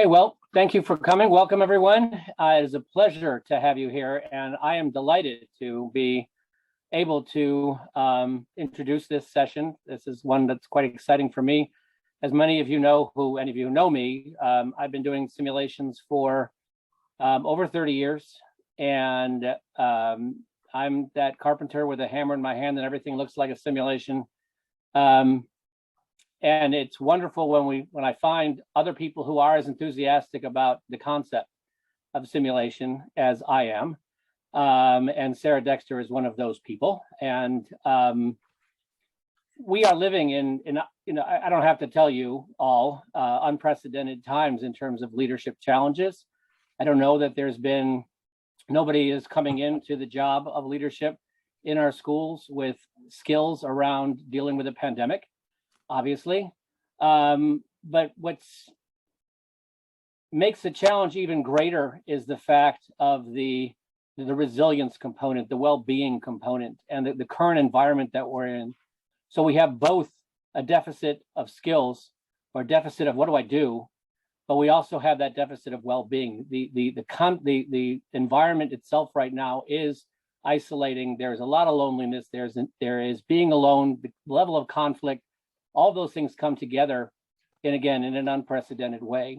Hey, well, thank you for coming. Welcome, everyone. It is a pleasure to have you here, and I am delighted to be able to introduce this session. This is one that's quite exciting for me. As many of you know, any of you know me, I've been doing simulations for over 30 years, and I'm that carpenter with a hammer in my hand and everything looks like a simulation. And it's wonderful when I find other people who are as enthusiastic about the concept of simulation as I am. And Sara Dexter is one of those people. And we are living in I don't have to tell you all unprecedented times in terms of leadership challenges. I don't know that nobody is coming into the job of leadership in our schools with skills around dealing with a pandemic, obviously. But what makes the challenge even greater is the fact of the resilience component, the well-being component, and the current environment that we're in. So we have both a deficit of skills or deficit of what do I do, but we also have that deficit of well-being. The environment itself right now is isolating. There's a lot of loneliness. There is being alone, the level of conflict. All those things come together, and again, in an unprecedented way.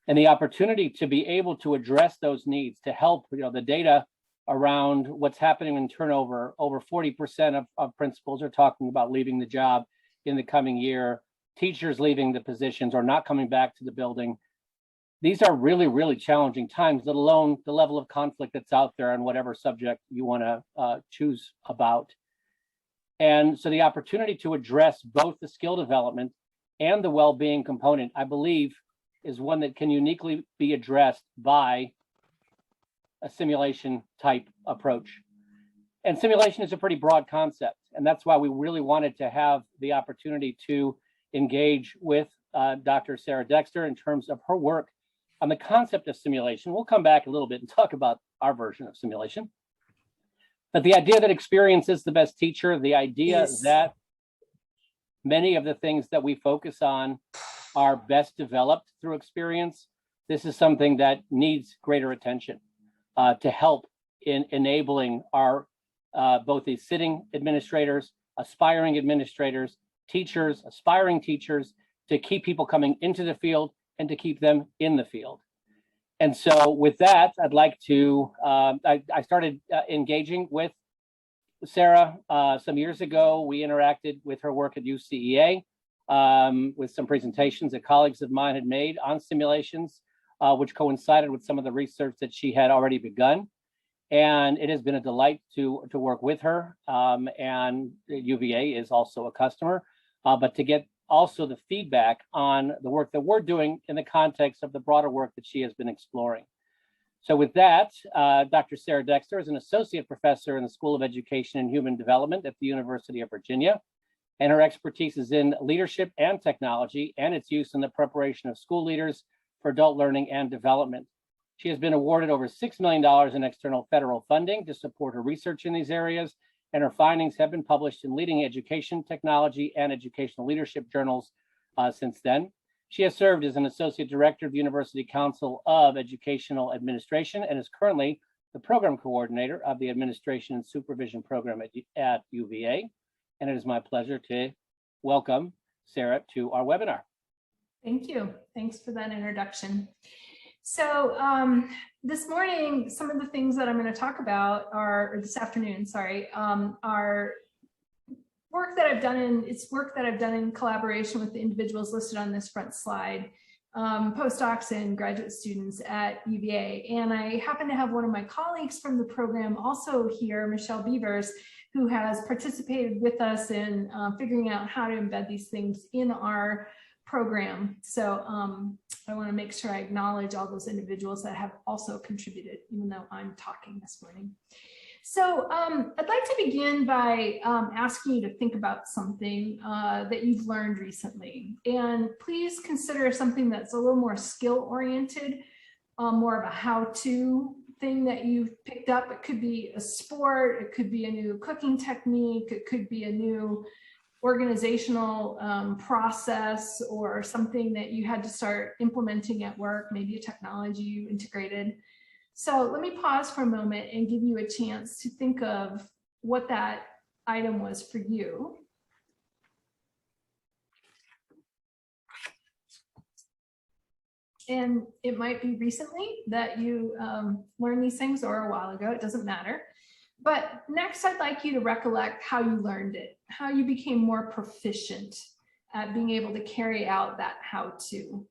And the opportunity to be able to address those needs, to help, the data around what's happening in turnover, over 40% of principals are talking about leaving the job in the coming year, teachers leaving the positions or not coming back to the building. These are really, really challenging times, let alone the level of conflict that's out there on whatever subject you want to choose about. And so the opportunity to address both the skill development and the well-being component, I believe, is one that can uniquely be addressed by a simulation type approach. And simulation is a pretty broad concept. And that's why we really wanted to have the opportunity to engage with Dr. Sara Dexter in terms of her work on the concept of simulation. We'll come back a little bit and talk about our version of simulation. But the idea that experience is the best teacher, the idea that many of the things that we focus on are best developed through experience, this is something that needs greater attention to help in enabling our both the sitting administrators, aspiring administrators, teachers, aspiring teachers, to keep people coming into the field and to keep them in the field. And so with that, I'd like to, I started engaging with Sara some years ago. We interacted with her work at UCEA with some presentations that colleagues of mine had made on simulations, which coincided with some of the research that she had already begun. And it has been a delight to work with her. And UVA is also a customer, but to get also the feedback on the work that we're doing in the context of the broader work that she has been exploring. So with that, Dr. Sara Dexter is an associate professor in the School of Education and Human Development at the University of Virginia. And her expertise is in leadership and technology and its use in the preparation of school leaders for adult learning and development. She has been awarded over $6 million in external federal funding to support her research in these areas, and her findings have been published in leading education, technology, and educational leadership journals since then. She has served as an associate director of the University Council of Educational Administration and is currently the program coordinator of the Administration and Supervision Program at UVA. And it is my pleasure to welcome Sara to our webinar. Thank you. Thanks for that introduction. So this morning, some of the things that I'm going to talk about are, or this afternoon, sorry, are work that I've done in collaboration with the individuals listed on this front slide, postdocs and graduate students at UVA. And I happen to have one of my colleagues from the program also here, Michelle Beavers, who has participated with us in figuring out how to embed these things in our program. So I want to make sure I acknowledge all those individuals that have also contributed, even though I'm talking this morning. So I'd like to begin by asking you to think about something that you've learned recently. And please consider something that's a little more skill-oriented, more of a how-to thing that you've picked up. It could be a sport, it could be a new cooking technique, it could be a new organizational process or something that you had to start implementing at work, maybe a technology you integrated. So let me pause for a moment and give you a chance to think of what that item was for you. And it might be recently that you learned these things or a while ago, it doesn't matter. But next, I'd like you to recollect how you learned it, how you became more proficient at being able to carry out that how-to.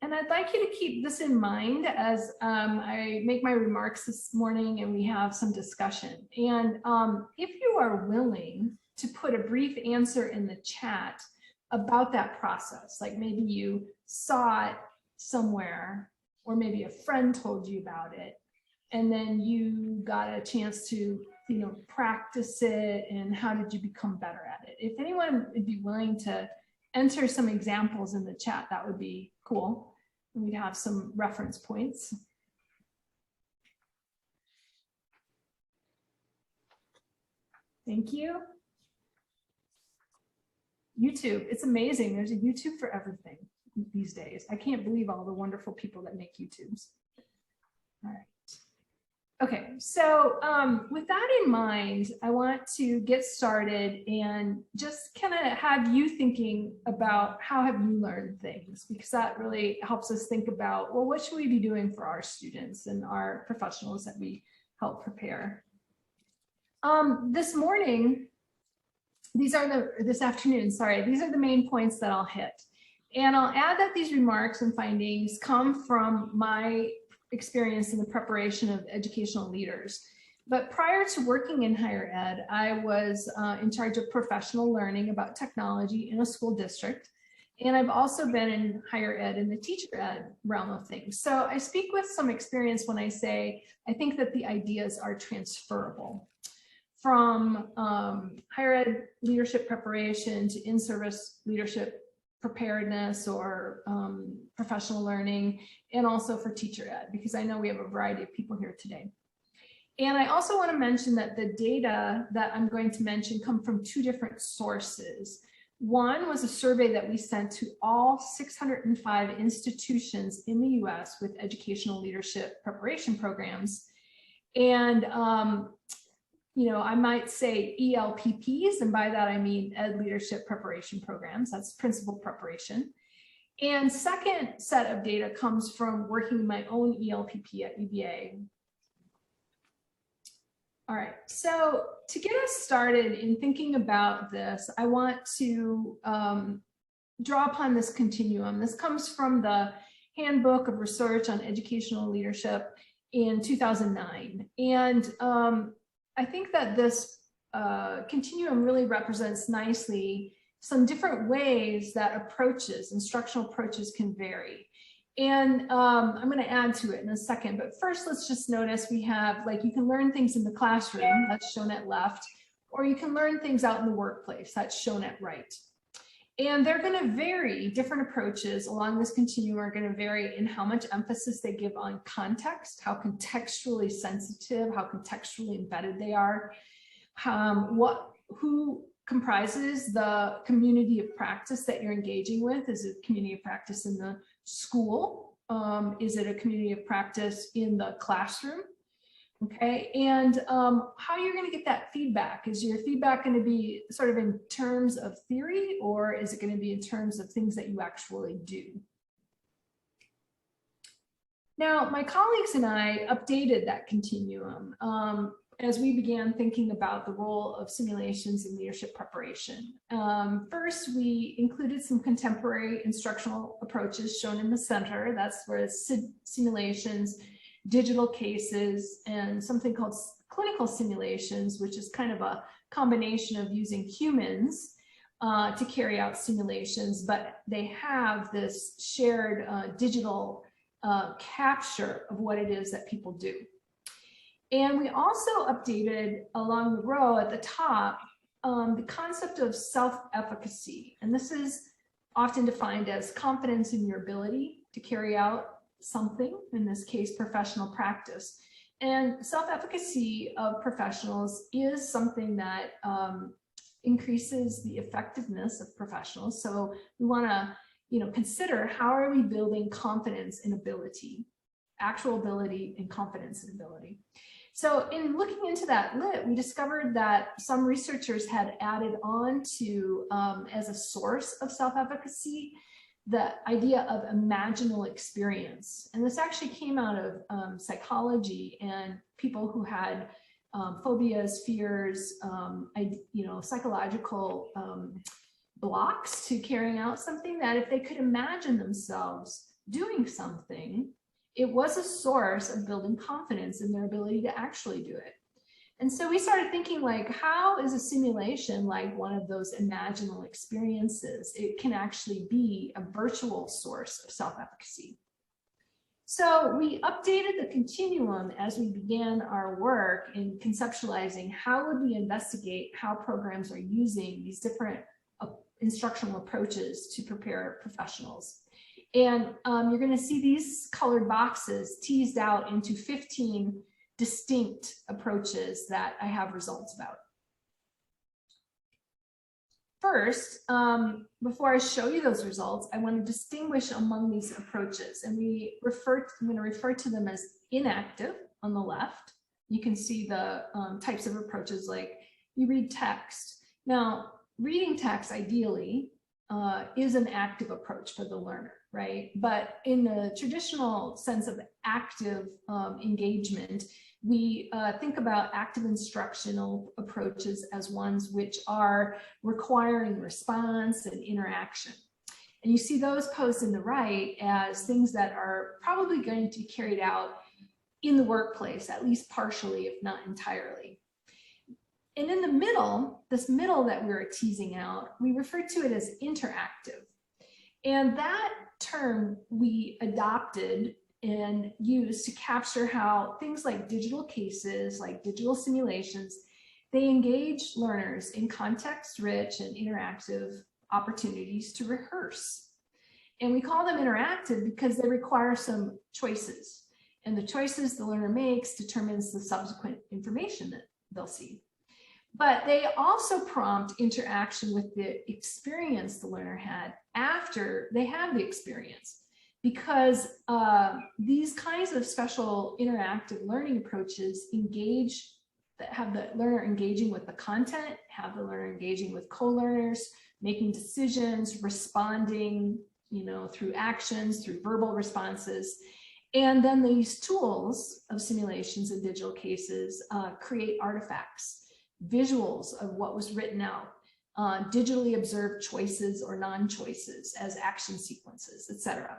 And I'd like you to keep this in mind as I make my remarks this morning and we have some discussion. And if you are willing to put a brief answer in the chat about that process, like maybe you saw it somewhere, or maybe a friend told you about it, and then you got a chance to, practice it, and how did you become better at it? If anyone would be willing to enter some examples in the chat, that would be cool. We'd have some reference points. Thank you. YouTube, it's amazing. There's a YouTube for everything these days. I can't believe all the wonderful people that make YouTubes. All right. Okay, so with that in mind, I want to get started and just kind of have you thinking about how have you learned things, because that really helps us think about, well, what should we be doing for our students and our professionals that we help prepare. This afternoon, sorry, these are the main points that I'll hit. And I'll add that these remarks and findings come from my experience in the preparation of educational leaders. But prior to working in higher ed, I was in charge of professional learning about technology in a school district. And I've also been in higher ed in the teacher ed realm of things. So I speak with some experience when I say, I think that the ideas are transferable from higher ed leadership preparation to in-service leadership preparedness or professional learning, and also for teacher ed, because I know we have a variety of people here today. And I also want to mention that the data that I'm going to mention come from two different sources. One was a survey that we sent to all 605 institutions in the US with educational leadership preparation programs. And I might say ELPPs, and by that I mean Ed Leadership Preparation Programs, that's principal preparation. And second set of data comes from working my own ELPP at UVA. All right, so to get us started in thinking about this, I want to draw upon this continuum. This comes from the Handbook of Research on Educational Leadership in 2009. And I think that this continuum really represents nicely some different ways that instructional approaches can vary. And I'm going to add to it in a second, but first let's just notice we have, like, you can learn things in the classroom, that's shown at left, or you can learn things out in the workplace, that's shown at right. And they're going to vary. Different approaches along this continuum are going to vary in how much emphasis they give on context, how contextually sensitive, how contextually embedded they are, who comprises the community of practice that you're engaging with. Is it a community of practice in the school? Is it a community of practice in the classroom? Okay, and how you're going to get that feedback. Is your feedback going to be sort of in terms of theory, or is it going to be in terms of things that you actually do? Now, my colleagues and I updated that continuum as we began thinking about the role of simulations in leadership preparation. First, we included some contemporary instructional approaches shown in the center. That's where simulations, digital cases, and something called clinical simulations, which is kind of a combination of using humans to carry out simulations, but they have this shared digital capture of what it is that people do. And we also updated along the row at the top the concept of self-efficacy. And this is often defined as confidence in your ability to carry out something, in this case, professional practice. And self-efficacy of professionals is something that increases the effectiveness of professionals. So we want to, consider how are we building confidence in ability, actual ability and confidence in ability. So in looking into that lit, we discovered that some researchers had added on to, as a source of self-efficacy, the idea of imaginal experience. And this actually came out of psychology and people who had phobias, fears, psychological blocks to carrying out something, that if they could imagine themselves doing something, it was a source of building confidence in their ability to actually do it. And so we started thinking, like, how is a simulation like one of those imaginal experiences? It can actually be a virtual source of self-efficacy. So we updated the continuum as we began our work in conceptualizing how would we investigate how programs are using these different instructional approaches to prepare professionals. And you're going to see these colored boxes teased out into 15 distinct approaches that I have results about. First, before I show you those results, I want to distinguish among these approaches, and I'm going to refer to them as inactive on the left. You can see the types of approaches, like you read text. Now, reading text ideally is an active approach for the learner, right? But in the traditional sense of active engagement, we think about active instructional approaches as ones which are requiring response and interaction. And you see those posed in the right as things that are probably going to be carried out in the workplace, at least partially, if not entirely. And in the middle, this middle that we're teasing out, we refer to it as interactive. And that term we adopted and used to capture how things like digital cases, like digital simulations, they engage learners in context-rich and interactive opportunities to rehearse. And we call them interactive because they require some choices. And the choices the learner makes determines the subsequent information that they'll see. But they also prompt interaction with the experience the learner had after they have the experience, because these kinds of special interactive learning approaches have the learner engaging with the content, have the learner engaging with co-learners, making decisions, responding, through actions, through verbal responses. And then these tools of simulations and digital cases create artifacts, visuals of what was written out, digitally observed choices or non-choices as action sequences, etc.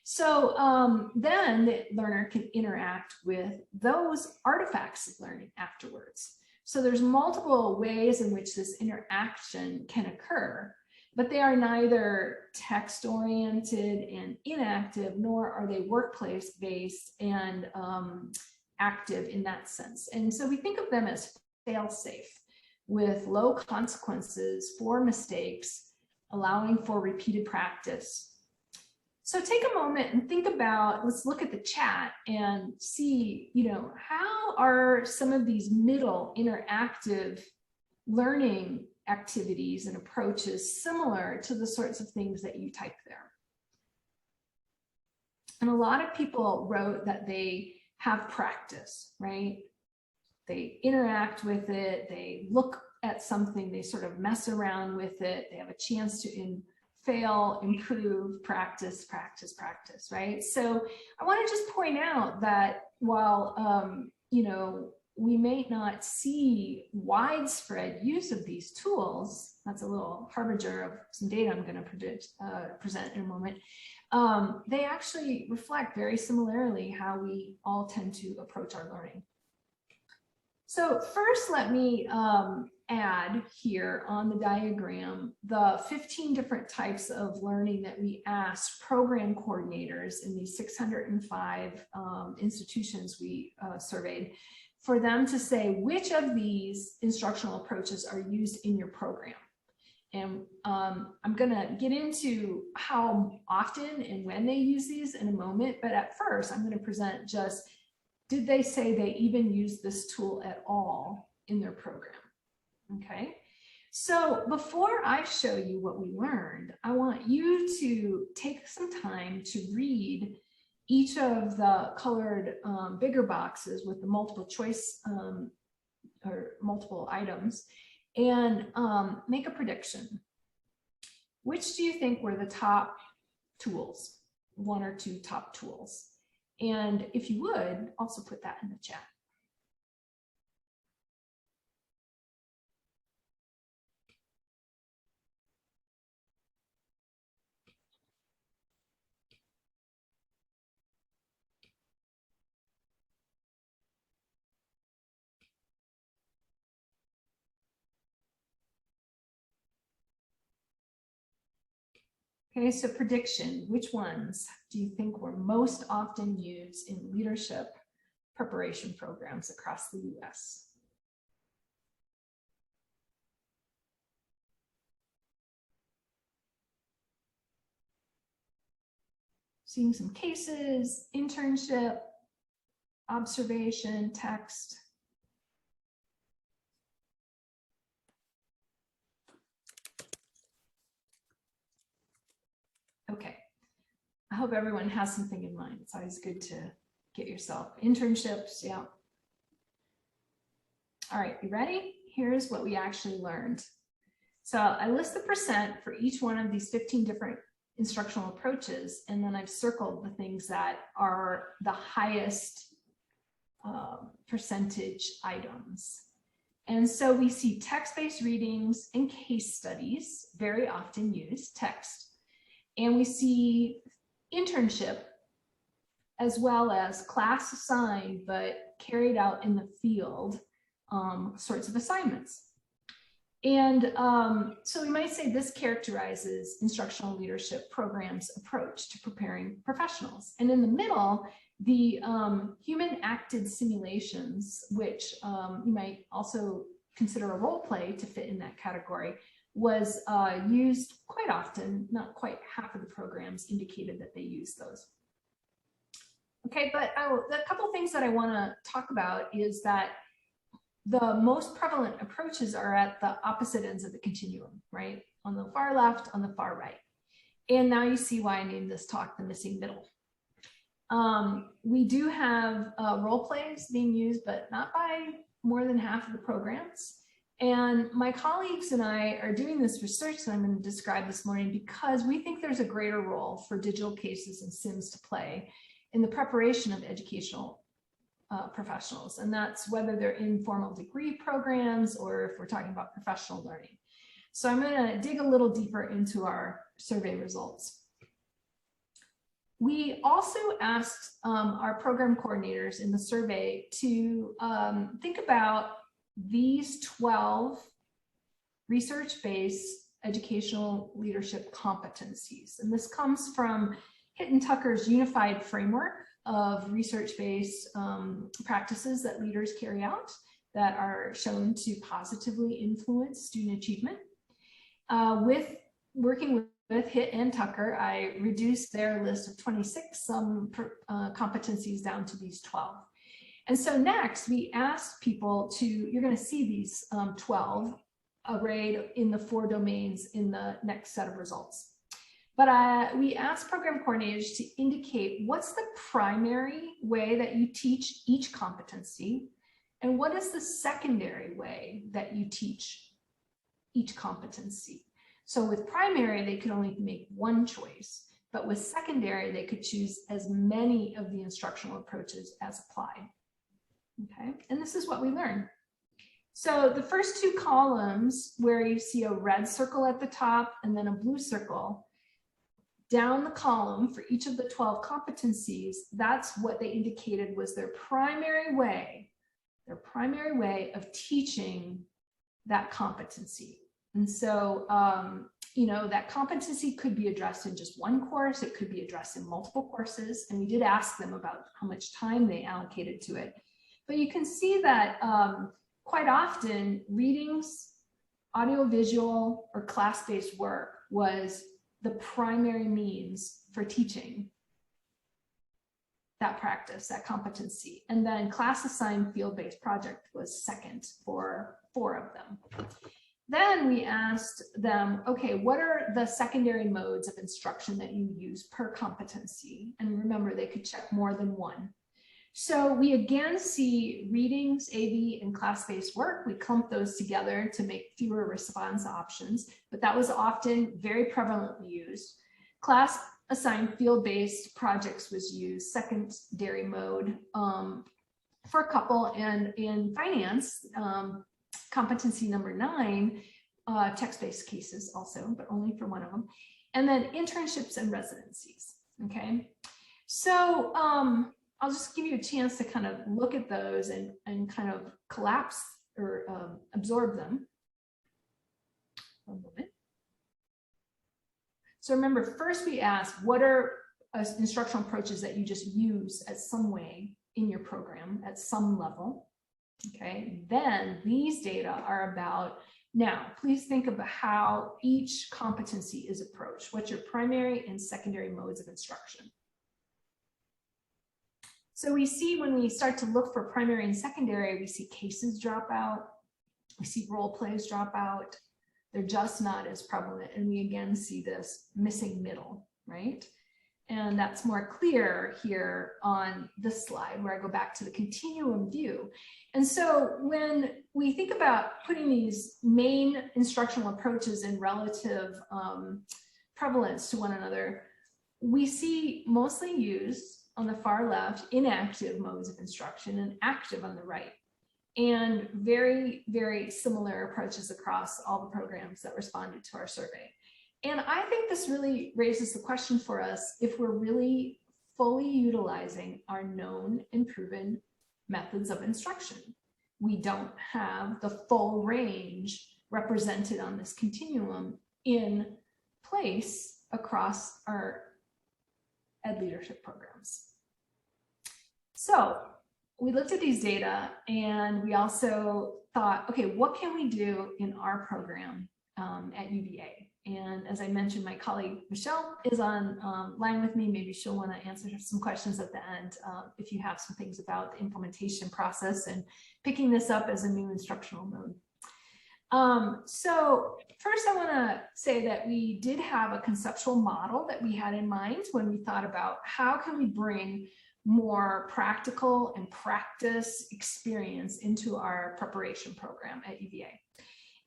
So then the learner can interact with those artifacts of learning afterwards. So there's multiple ways in which this interaction can occur, but they are neither text-oriented and inactive, nor are they workplace-based and active in that sense. And so we think of them as fail-safe, with low consequences for mistakes, allowing for repeated practice. So take a moment and think about, let's look at the chat and see, how are some of these middle interactive learning activities and approaches similar to the sorts of things that you typed there? And a lot of people wrote that they have practice, right? They interact with it, they look at something, they sort of mess around with it, they have a chance to fail, improve, practice, right? So I want to just point out that while, we may not see widespread use of these tools, that's a little harbinger of some data I'm going to present in a moment, they actually reflect very similarly how we all tend to approach our learning. So first, let me add here on the diagram the 15 different types of learning that we asked program coordinators in these 605 institutions we surveyed, for them to say which of these instructional approaches are used in your program. And I'm going to get into how often and when they use these in a moment, but at first I'm going to present just did they say they even use this tool at all in their program? Okay, so before I show you what we learned, I want you to take some time to read each of the colored bigger boxes with the multiple choice or multiple items and make a prediction. Which do you think were the top tools, one or two top tools? And if you would, also put that in the chat. Okay, so prediction, which ones do you think were most often used in leadership preparation programs across the US? Seeing some cases, internship, observation, text. Okay, I hope everyone has something in mind. It's always good to get yourself internships, yeah. All right, you ready? Here's what we actually learned. So I list the percent for each one of these 15 different instructional approaches, and then I've circled the things that are the highest percentage items. And so we see text-based readings and case studies, very often used, text. And we see internship as well as class assigned, but carried out in the field sorts of assignments. And so we might say this characterizes instructional leadership programs' approach to preparing professionals. And in the middle, the human acted simulations, which you might also consider a role play to fit in that category, was used quite often. Not quite half of the programs indicated that they used those. Okay, but a couple things that I want to talk about is that the most prevalent approaches are at the opposite ends of the continuum, right? On the far left, on the far right. And now you see why I named this talk the missing middle. We do have role plays being used, but not by more than half of the programs. And my colleagues and I are doing this research that I'm going to describe this morning because we think there's a greater role for digital cases and sims to play in the preparation of educational professionals. And that's whether they're in formal degree programs or if we're talking about professional learning. So I'm going to dig a little deeper into our survey results. We also asked our program coordinators in the survey to think about these 12 research-based educational leadership competencies. And this comes from Tucker's unified framework of research-based practices that leaders carry out that are shown to positively influence student achievement. With working with Hitt and Tucker, I reduced their list of 26 competencies down to these 12. And so next we asked people to, you're going to see these 12 arrayed in the 4 domains in the next set of results. But we asked program coordinators to indicate what's the primary way that you teach each competency and what is the secondary way that you teach each competency. So with primary, they could only make one choice, but with secondary, they could choose as many of the instructional approaches as applied. Okay, and this is what we learned. So the first 2 columns where you see a red circle at the top and then a blue circle, down the column for each of the 12 competencies, that's what they indicated was their primary way of teaching that competency. And so, you know, that competency could be addressed in just one course, it could be addressed in multiple courses, and we did ask them about how much time they allocated to it. But you can see that quite often readings, audiovisual, or class-based work was the primary means for teaching that practice, that competency. And then class assigned field-based project was second for 4 of them. Then we asked them, okay, what are the secondary modes of instruction that you use per competency? And remember, they could check more than one. So we again see readings, AV, and class-based work. We clump those together to make fewer response options, but that was often very prevalently used. Class assigned field-based projects was used, secondary mode for a couple, and in finance, competency number 9, text-based cases also, but only for one of them. And then internships and residencies, okay? So I'll just give you a chance to kind of look at those and kind of collapse or absorb them. One moment. So remember, first we asked, what are instructional approaches that you just use at some way in your program at some level? Okay, then these data are about, now please think about how each competency is approached. What's your primary and secondary modes of instruction? So we see when we start to look for primary and secondary, we see cases drop out, we see role plays drop out. They're just not as prevalent. And we again see this missing middle, right? And that's more clear here on this slide where I go back to the continuum view. And so when we think about putting these main instructional approaches in relative prevalence to one another, we see mostly used on the far left inactive modes of instruction and active on the right. And very, very similar approaches across all the programs that responded to our survey. And I think this really raises the question for us if we're really fully utilizing our known and proven methods of instruction. We don't have the full range represented on this continuum in place across our ed leadership programs. So we looked at these data and we also thought, okay, what can we do in our program at UVA? And as I mentioned, my colleague Michelle is on line with me. Maybe she'll want to answer some questions at the end if you have some things about the implementation process and picking this up as a new instructional mode. So first I want to say that we did have a conceptual model that we had in mind when we thought about how can we bring more practical and practice experience into our preparation program at UVA.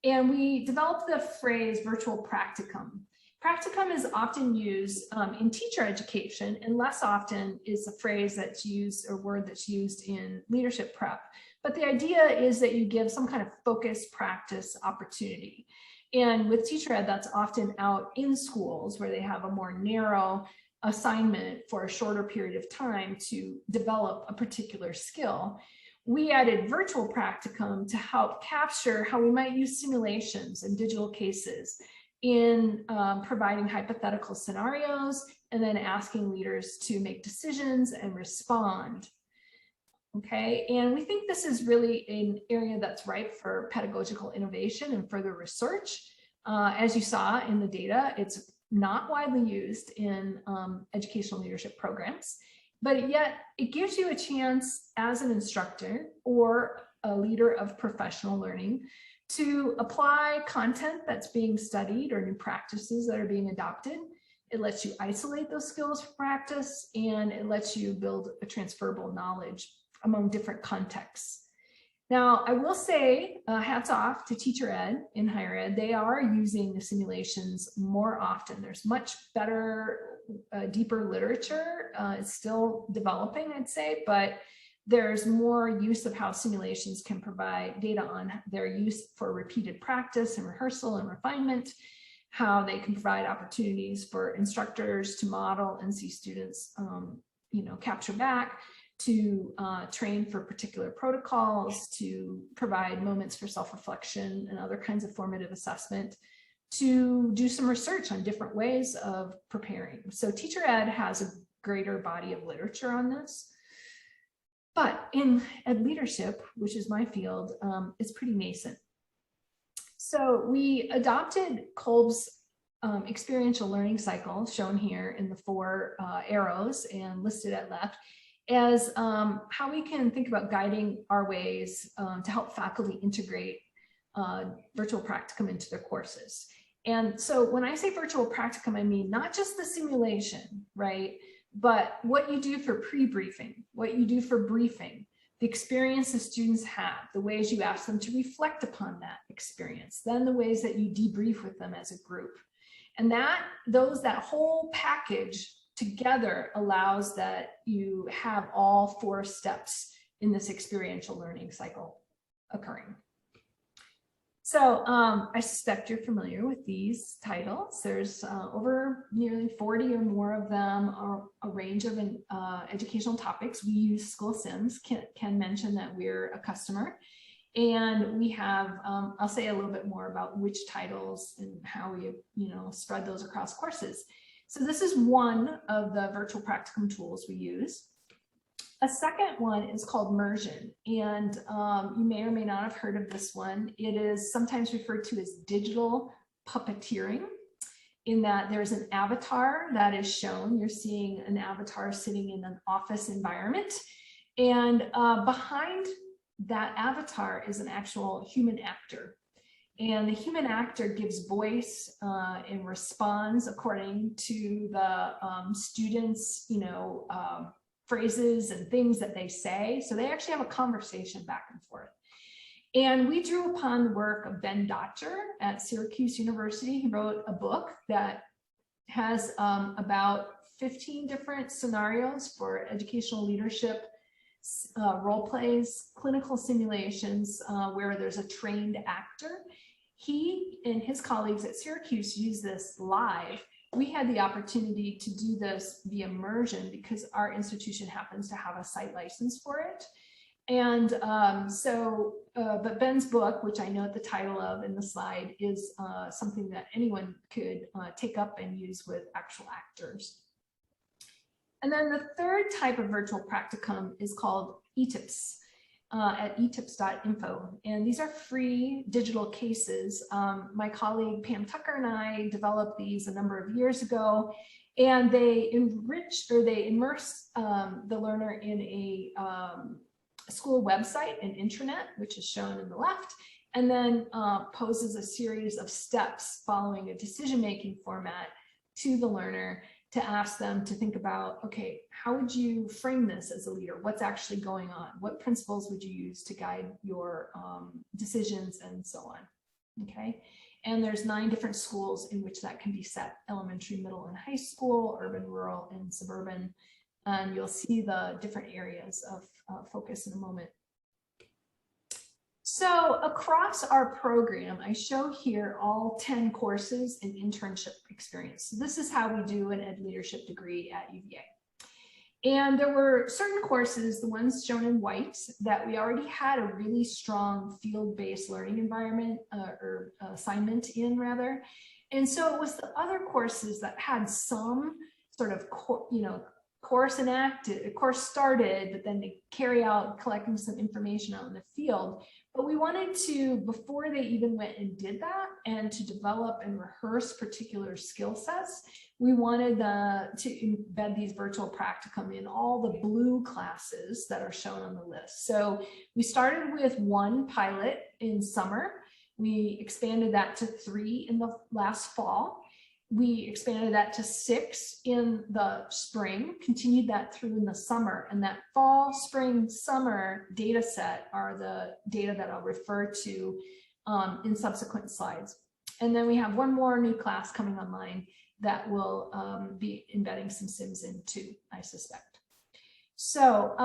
And we developed the phrase virtual practicum. Practicum is often used in teacher education and less often is a phrase that's used or word that's used in leadership prep. But the idea is that you give some kind of focused practice opportunity. And with teacher ed, that's often out in schools where they have a more narrow assignment for a shorter period of time to develop a particular skill. We added virtual practicum to help capture how we might use simulations and digital cases in providing hypothetical scenarios and then asking leaders to make decisions and respond. Okay, and we think this is really an area that's ripe for pedagogical innovation and further research. As you saw in the data, it's not widely used in educational leadership programs, but yet it gives you a chance as an instructor or a leader of professional learning to apply content that's being studied or new practices that are being adopted. It lets you isolate those skills for practice, and it lets you build a transferable knowledge among different contexts. Now, I will say hats off to teacher ed in higher ed. They are using the simulations more often. There's much better, deeper literature. It's still developing, I'd say, but there's more use of how simulations can provide data on their use for repeated practice and rehearsal and refinement, how they can provide opportunities for instructors to model and see students capture back, to train for particular protocols, to provide moments for self-reflection and other kinds of formative assessment, to do some research on different ways of preparing. So teacher ed has a greater body of literature on this. But in ed leadership, which is my field, it's pretty nascent. So we adopted Kolb's experiential learning cycle, shown here in the 4 arrows and listed at left. as how we can think about guiding our ways to help faculty integrate virtual practicum into their courses. And so when I say virtual practicum, I mean not just the simulation, right? But what you do for pre-briefing, what you do for briefing, the experience the students have, the ways you ask them to reflect upon that experience, then the ways that you debrief with them as a group. And that whole package together allows that you have all 4 steps in this experiential learning cycle occurring. So I suspect you're familiar with these titles. There's over nearly 40 or more of them, are a range of educational topics. We use School Sims. Ken mentioned that we're a customer. And we have, I'll say a little bit more about which titles and how we, spread those across courses. So this is one of the virtual practicum tools we use. A second one is called Immersion, and you may or may not have heard of this one. It is sometimes referred to as digital puppeteering, in that there's an avatar that is shown. You're seeing an avatar sitting in an office environment, and behind that avatar is an actual human actor. And the human actor gives voice and responds according to the students, phrases and things that they say. So they actually have a conversation back and forth. And we drew upon the work of Ben Dotcher at Syracuse University. He wrote a book that has about 15 different scenarios for educational leadership, role plays, clinical simulations where there's a trained actor. He and his colleagues at Syracuse use this live. We had the opportunity to do this via Immersion because our institution happens to have a site license for it. And but Ben's book, which I note the title of in the slide, is something that anyone could take up and use with actual actors. And then the third type of virtual practicum is called Etips at etips.info. And these are free digital cases. My colleague Pam Tucker and I developed these a number of years ago, and they enrich or they immerse the learner in a school website, an intranet, which is shown in the left, and then poses a series of steps following a decision-making format to the learner to ask them to think about, okay, how would you frame this as a leader? What's actually going on? What principles would you use to guide your decisions and so on, okay? And there's 9 different schools in which that can be set: elementary, middle, and high school, urban, rural, and suburban. And you'll see the different areas of focus in a moment. So across our program, I show here all 10 courses and internship experience. So this is how we do an ed leadership degree at UVA. And there were certain courses, the ones shown in white, that we already had a really strong field-based learning environment or assignment in, rather. And so it was the other courses that had some sort of, course enacted, course started, but then they carry out collecting some information out in the field. But we wanted to, before they even went and did that, and to develop and rehearse particular skill sets, we wanted to embed these virtual practicum in all the blue classes that are shown on the list. So we started with 1 pilot in summer. We expanded that to 3 in the last fall. We expanded that to 6 in the spring, continued that through in the summer, and that fall, spring, summer data set are the data that I'll refer to in subsequent slides. And then we have 1 more new class coming online that will be embedding some Sims in too, I suspect. So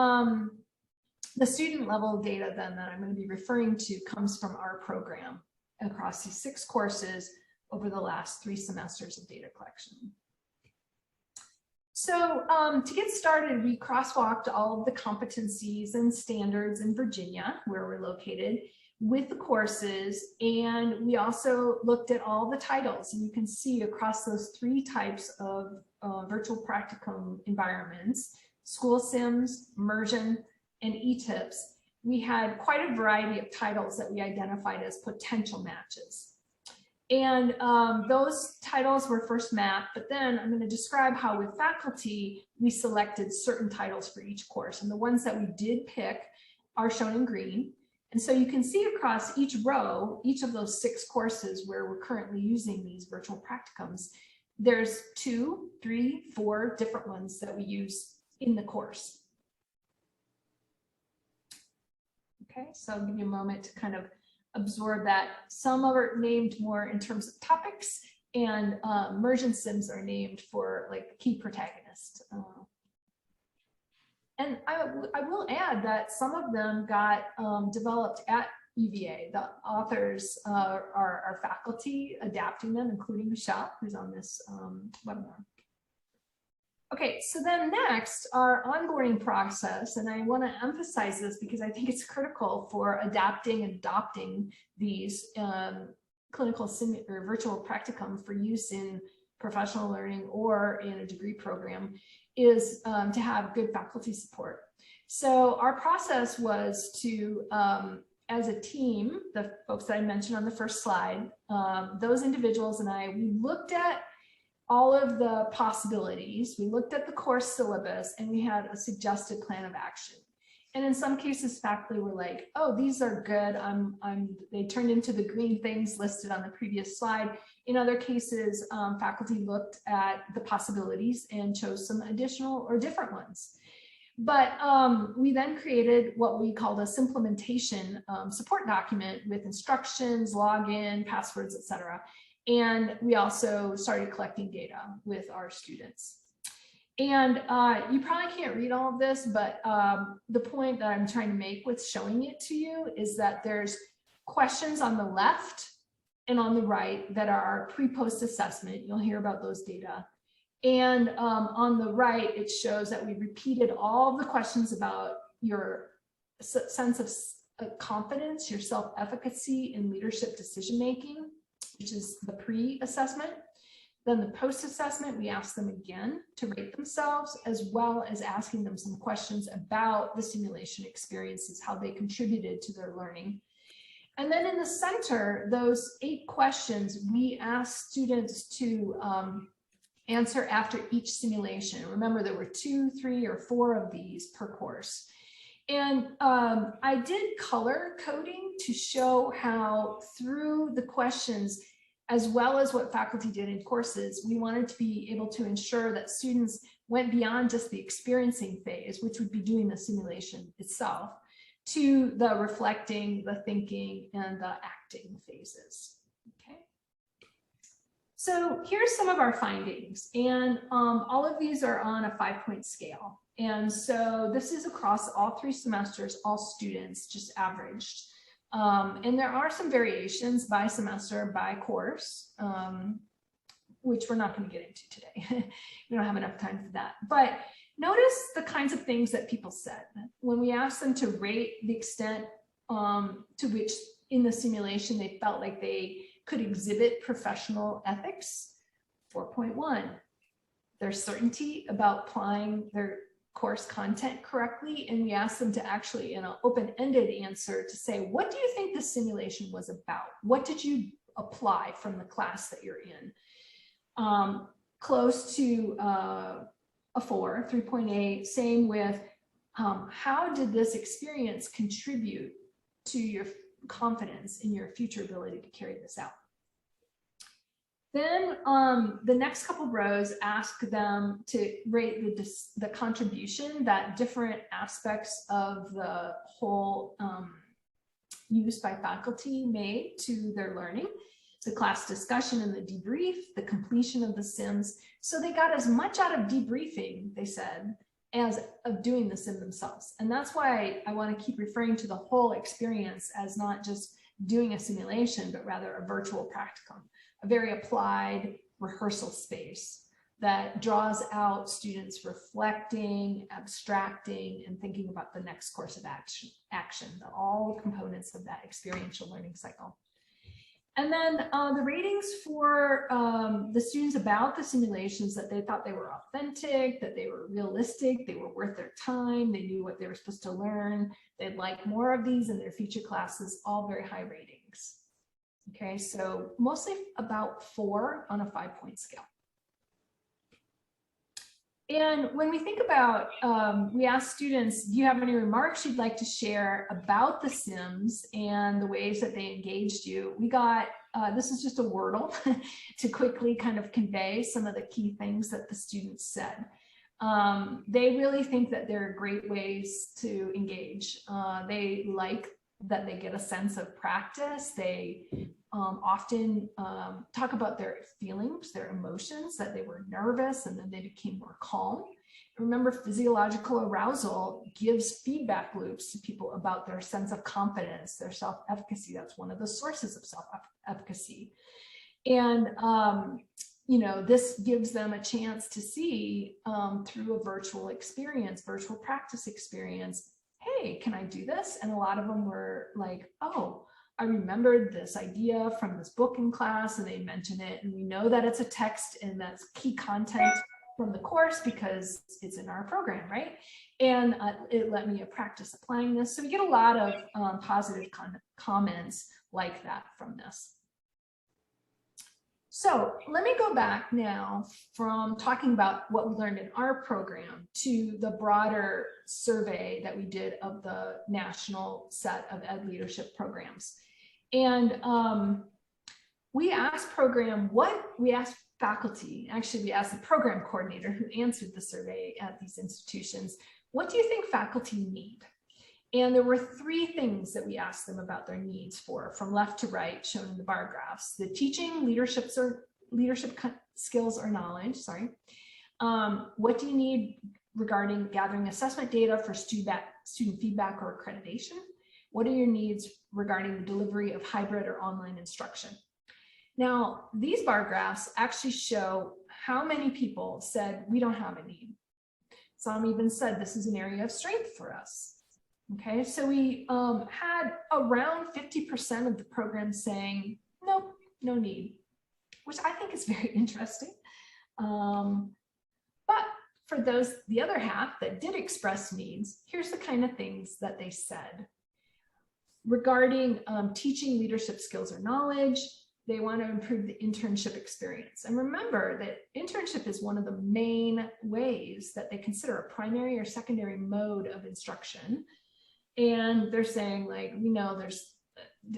the student level data then that I'm going to be referring to comes from our program across these 6 courses over the last 3 semesters of data collection. So to get started, we crosswalked all of the competencies and standards in Virginia, where we're located, with the courses, and we also looked at all the titles. And you can see across those 3 types of virtual practicum environments, School Sims, Immersion, and Etips, we had quite a variety of titles that we identified as potential matches. And those titles were first mapped, but then I'm going to describe how with faculty, we selected certain titles for each course. And the ones that we did pick are shown in green. And so you can see across each row, each of those 6 courses where we're currently using these virtual practicums, there's 2, 3, 4 different ones that we use in the course. Okay, so I'll give you a moment to kind of absorb that. Some are named more in terms of topics, and immersion sims are named for like key protagonists. And I will add that some of them got developed at UVA. The authors are faculty adapting them, including Michelle, who's on this webinar. Okay, so then next, our onboarding process, and I want to emphasize this because I think it's critical for adapting and adopting these clinical or virtual practicum for use in professional learning or in a degree program, is to have good faculty support. So our process was to, as a team, the folks that I mentioned on the first slide, those individuals and I, we looked at all of the possibilities. We looked at the course syllabus and we had a suggested plan of action. And in some cases, faculty were like, oh, these are good. They turned into the green things listed on the previous slide. In other cases, faculty looked at the possibilities and chose some additional or different ones. But we then created what we called a implementation support document with instructions, login, passwords, etc. And we also started collecting data with our students. And you probably can't read all of this, but the point that I'm trying to make with showing it to you is that there's questions on the left and on the right that are our pre-post assessment. You'll hear about those data. And on the right, it shows that we repeated all the questions about your sense of confidence, your self-efficacy in leadership decision-making, which is the pre-assessment. Then the post-assessment, we ask them again to rate themselves, as well as asking them some questions about the simulation experiences, how they contributed to their learning. And then in the center, those 8 questions, we ask students to answer after each simulation. Remember, there were 2, 3, or 4 of these per course. And I did color coding to show how through the questions, as well as what faculty did in courses, we wanted to be able to ensure that students went beyond just the experiencing phase, which would be doing the simulation itself, to the reflecting, the thinking, and the acting phases. Okay. So here's some of our findings, and all of these are on a 5-point scale. And so this is across all 3 semesters, all students, just averaged. And there are some variations by semester, by course, which we're not going to get into today. We don't have enough time for that. But notice the kinds of things that people said. When we asked them to rate the extent to which in the simulation they felt like they could exhibit professional ethics, 4.1. Their certainty about applying their course content correctly, and we asked them to actually, in an open-ended answer, to say, what do you think the simulation was about? What did you apply from the class that you're in? Close to a 4, 3.8. Same with how did this experience contribute to your confidence in your future ability to carry this out? Then the next couple of rows ask them to rate the contribution that different aspects of the whole use by faculty made to their learning, the class discussion and the debrief, the completion of the sims. So they got as much out of debriefing, they said, as of doing the sim themselves. And that's why I want to keep referring to the whole experience as not just doing a simulation, but rather a virtual practicum, a very applied rehearsal space that draws out students reflecting, abstracting, and thinking about the next course of action, all the components of that experiential learning cycle. And then the ratings for the students about the simulations, that they thought they were authentic, that they were realistic, they were worth their time, they knew what they were supposed to learn, they'd like more of these in their future classes, all very high ratings. Okay, so mostly about 4 on a 5-point scale. And when we think about, we asked students, do you have any remarks you'd like to share about the Sims and the ways that they engaged you? We got, this is just a Wordle to quickly kind of convey some of the key things that the students said. They really think that there are great ways to engage. They like that they get a sense of practice. They often talk about their feelings, their emotions, that they were nervous and then they became more calm. Remember, physiological arousal gives feedback loops to people about their sense of confidence, their self-efficacy. That's one of the sources of self-efficacy. And, you know, this gives them a chance to see through a virtual experience, virtual practice experience, hey, can I do this? And a lot of them were like, oh, I remembered this idea from this book in class, and they mention it. And we know that it's a text and that's key content from the course because it's in our program, right? And it let me practice applying this. So we get a lot of positive comments like that from this. So let me go back now from talking about what we learned in our program to the broader survey that we did of the national set of ed leadership programs. And we asked faculty, actually we asked the program coordinator who answered the survey at these institutions, what do you think faculty need? And there were 3 things that we asked them about their needs for, from left to right, shown in the bar graphs: the teaching, leadership skills or knowledge, sorry. What do you need regarding gathering assessment data for student feedback or accreditation? What are your needs regarding the delivery of hybrid or online instruction? Now, these bar graphs actually show how many people said we don't have a need. Some even said this is an area of strength for us. Okay, so we had around 50% of the program saying, nope, no need, which I think is very interesting. But for the other half that did express needs, here's the kind of things that they said. Regarding teaching leadership skills or knowledge, they want to improve the internship experience. And remember that internship is one of the main ways that they consider a primary or secondary mode of instruction. And they're saying, like, we know there's,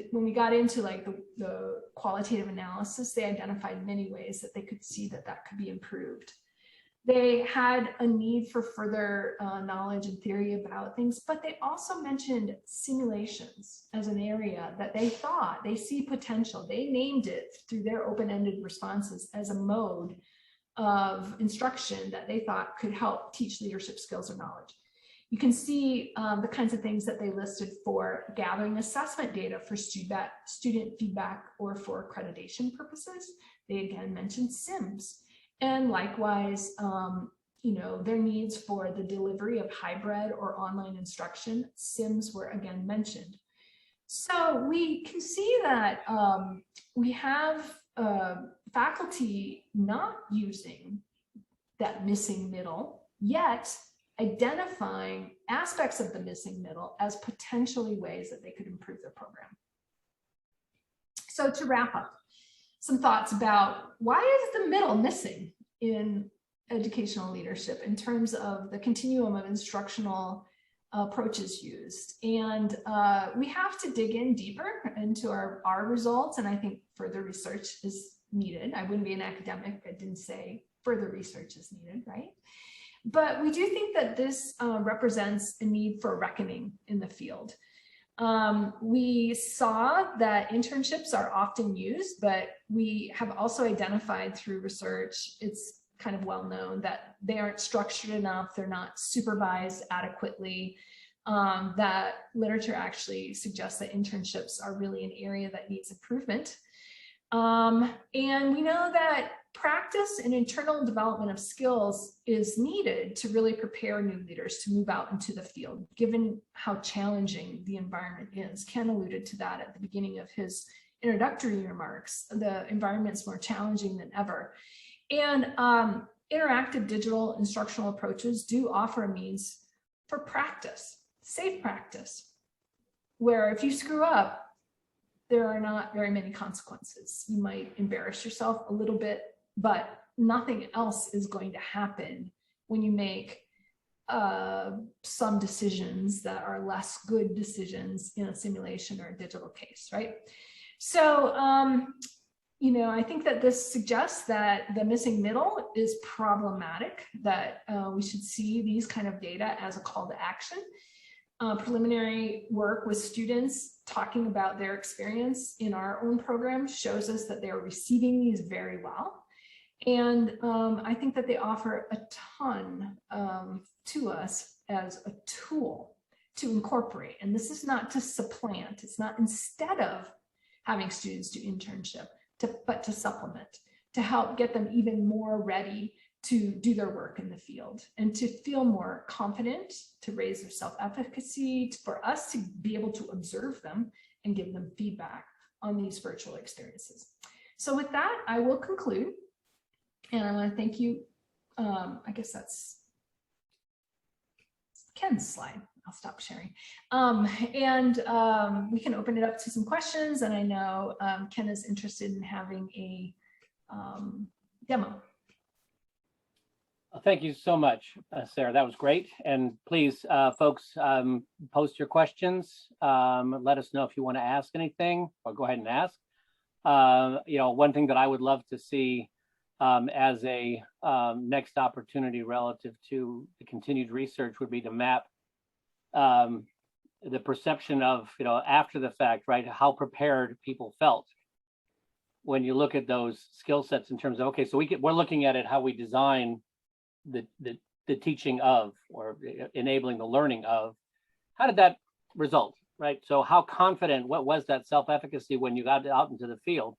when we got into like the qualitative analysis, they identified many ways that they could see that that could be improved. They had a need for further knowledge and theory about things, but they also mentioned simulations as an area that they thought they see potential. They named it through their open-ended responses as a mode of instruction that they thought could help teach leadership skills or knowledge. You can see the kinds of things that they listed for gathering assessment data for student feedback or for accreditation purposes. They again mentioned Sims. And likewise, you know, their needs for the delivery of hybrid or online instruction, Sims were again mentioned. So we can see that we have faculty not using that missing middle, yet identifying aspects of the missing middle as potentially ways that they could improve their program. So to wrap up, some thoughts about why is the middle missing in educational leadership in terms of the continuum of instructional approaches used. And we have to dig in deeper into our results, and I think further research is needed. I wouldn't be an academic if I didn't say further research is needed, right? But we do think that this represents a need for reckoning in the field. We saw that internships are often used, but we have also identified through research, it's kind of well known that they aren't structured enough, they're not supervised adequately. That literature actually suggests that internships are really an area that needs improvement. And we know that practice and internal development of skills is needed to really prepare new leaders to move out into the field, given how challenging the environment is. Ken alluded to that at the beginning of his introductory remarks. The environment's more challenging than ever. And interactive digital instructional approaches do offer a means for practice, safe practice, where if you screw up, there are not very many consequences. You might embarrass yourself a little bit, but nothing else is going to happen when you make some decisions that are less good decisions in a simulation or a digital case, right? So, you know, I think that this suggests that the missing middle is problematic, that we should see these kind of data as a call to action. Preliminary work with students talking about their experience in our own program shows us that they're receiving these very well. And I think that they offer a ton to us as a tool to incorporate. And this is not to supplant, it's not instead of having students do internship, but to supplement, to help get them even more ready to do their work in the field and to feel more confident, to raise their self-efficacy, for us to be able to observe them and give them feedback on these virtual experiences. So with that, I will conclude. And I want to thank you. I guess that's Ken's slide. I'll stop sharing. We can open it up to some questions. And I know Ken is interested in having a demo. Thank you so much, Sarah. That was great. And please, folks, post your questions. Let us know if you want to ask anything, or go ahead and ask. You know, one thing that I would love to see as a next opportunity relative to the continued research would be to map the perception of, you know, after the fact, right? How prepared people felt when you look at those skill sets in terms of, okay, so we're looking at it how we design the teaching of, or enabling the learning of. How did that result, right? So how confident, what was that self-efficacy when you got out into the field?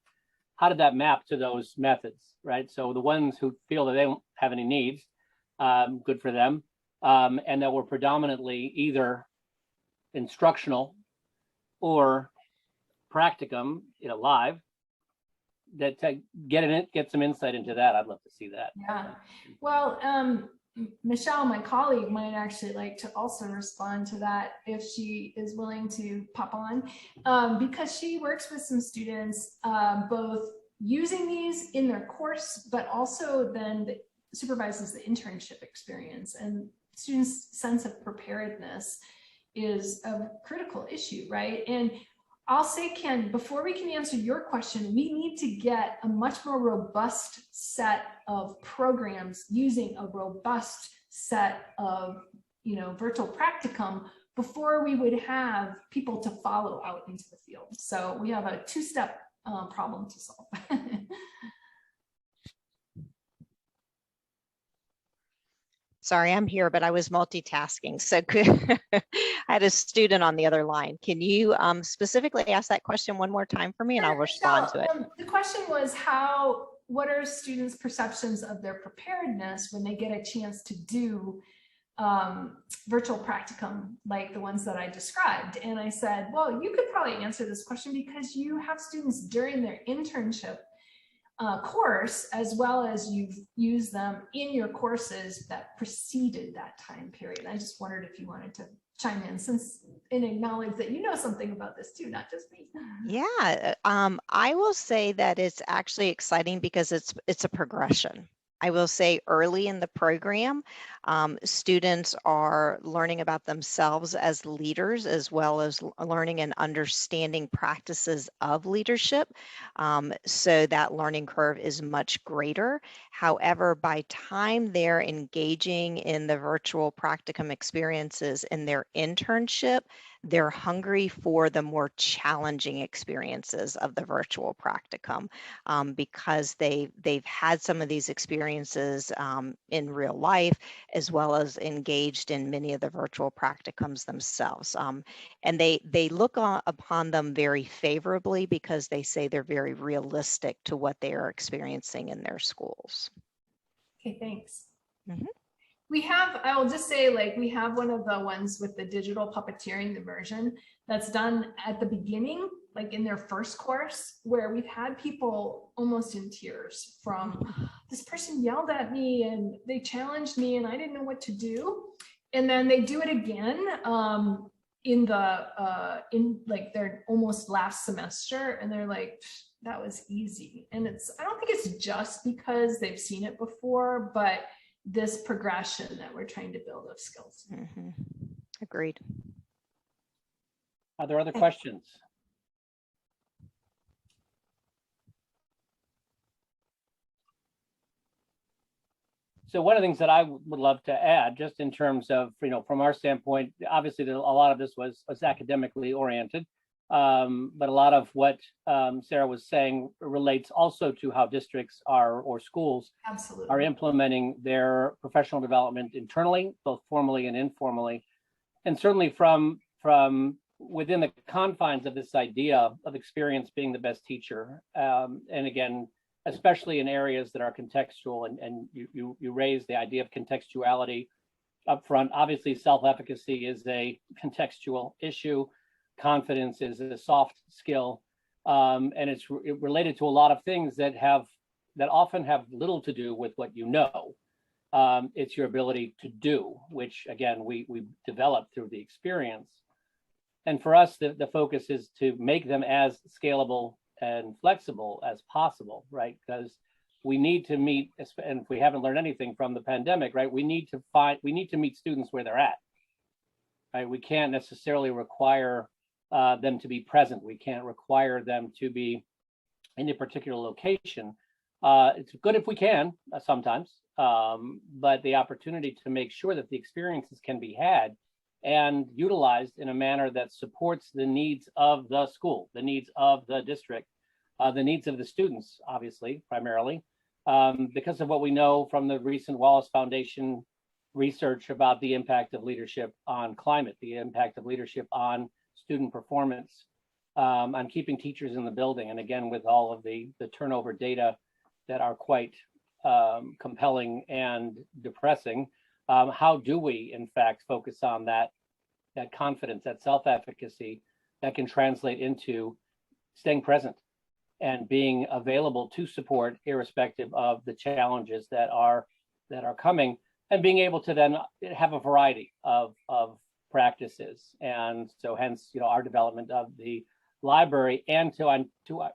How did that map to those methods, right? So the ones who feel that they don't have any needs, good for them, and that were predominantly either instructional or practicum, you know, live, that to get some insight into that. I'd love to see that. Yeah, well, Michelle, my colleague, might actually like to also respond to that if she is willing to pop on, because she works with some students, both using these in their course, but also then supervises the internship experience. And students' sense of preparedness is a critical issue, right? And I'll say, Ken, before we can answer your question, we need to get a much more robust set of programs using a robust set of, you know, virtual practicum before we would have people to follow out into the field. So we have a two-step problem to solve. Sorry, I'm here, but I was multitasking. So I had a student on the other line. Can you specifically ask that question one more time for me, and I'll respond to it? The question was what are students' perceptions of their preparedness when they get a chance to do virtual practicum like the ones that I described? And I said, well, you could probably answer this question because you have students during their internship course, as well as you've used them in your courses that preceded that time period. I just wondered if you wanted to chime in, and acknowledge that you know something about this too, not just me. Yeah, I will say that it's actually exciting because it's a progression. I will say early in the program, students are learning about themselves as leaders, as well as learning and understanding practices of leadership. So that learning curve is much greater. However, by time they're engaging in the virtual practicum experiences in their internship, they're hungry for the more challenging experiences of the virtual practicum, because they've had some of these experiences in real life, as well as engaged in many of the virtual practicums themselves. And they look upon them very favorably because they say they're very realistic to what they are experiencing in their schools. Okay, thanks. Mm-hmm. I will just say, like, we have one of the ones with the digital puppeteering, the Immersion, that's done at the beginning, like in their first course, where we've had people almost in tears from, this person yelled at me and they challenged me and I didn't know what to do. And then they do it again in like their almost last semester, and they're like, that was easy. And I don't think it's just because they've seen it before, but this progression that we're trying to build of skills. Mm-hmm. Agreed. Are there other questions? So one of the things that I would love to add, just in terms of, from our standpoint, obviously a lot of this was academically oriented, but a lot of what Sarah was saying relates also to how districts or schools Absolutely are implementing their professional development internally, both formally and informally, and certainly from within the confines of this idea of experience being the best teacher, and again, especially in areas that are contextual, and you raise the idea of contextuality up front. Obviously, self-efficacy is a contextual issue. Confidence is a soft skill, and it's related to a lot of things that often have little to do with what you know. It's your ability to do, which again we develop through the experience. And for us, the focus is to make them as scalable and flexible as possible, right? Because we need to meet, and if we haven't learned anything from the pandemic, right, we need to meet students where they're at, right? We can't necessarily require them to be present. We can't require them to be in a particular location. It's good if we can sometimes, but the opportunity to make sure that the experiences can be had and utilized in a manner that supports the needs of the school, the needs of the district, the needs of the students, obviously, primarily, because of what we know from the recent Wallace Foundation research about the impact of leadership on climate, the impact of leadership on student performance, on keeping teachers in the building. And again, with all of the turnover data that are quite compelling and depressing, how do we, in fact, focus on that confidence, that self-efficacy that can translate into staying present and being available to support, irrespective of the challenges that are coming, and being able to then have a variety of practices. And so, hence, our development of the library, and to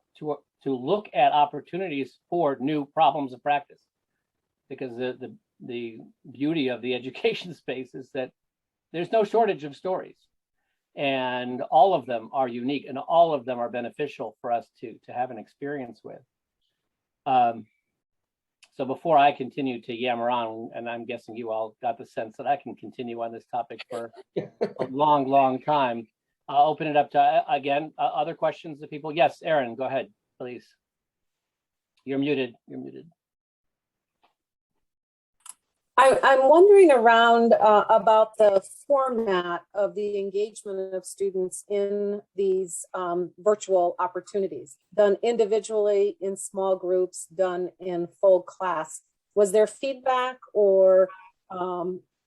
look at opportunities for new problems of practice, because the beauty of the education space is that there's no shortage of stories, and all of them are unique, and all of them are beneficial for us to have an experience with. So before I continue to yammer on, and I'm guessing you all got the sense that I can continue on this topic for a long, long time, I'll open it up to, again, other questions of people. Yes, Aaron, go ahead, please. You're muted. You're muted. I'm wondering around about the format of the engagement of students in these virtual opportunities, done individually, in small groups, done in full class. Was there feedback or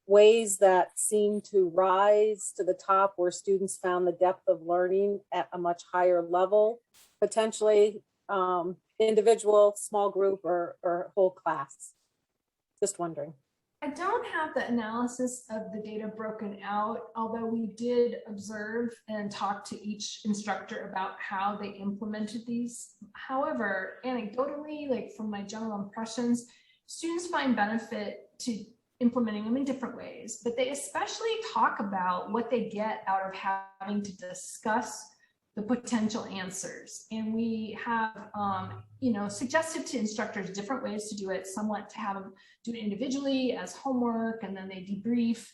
ways that seemed to rise to the top where students found the depth of learning at a much higher level, potentially individual, small group, or whole class? Just wondering. I don't have the analysis of the data broken out, although we did observe and talk to each instructor about how they implemented these. However, anecdotally, like from my general impressions, students find benefit to implementing them in different ways, but they especially talk about what they get out of having to discuss the potential answers. And we have, suggested to instructors different ways to do it, somewhat to have them do it individually as homework, and then they debrief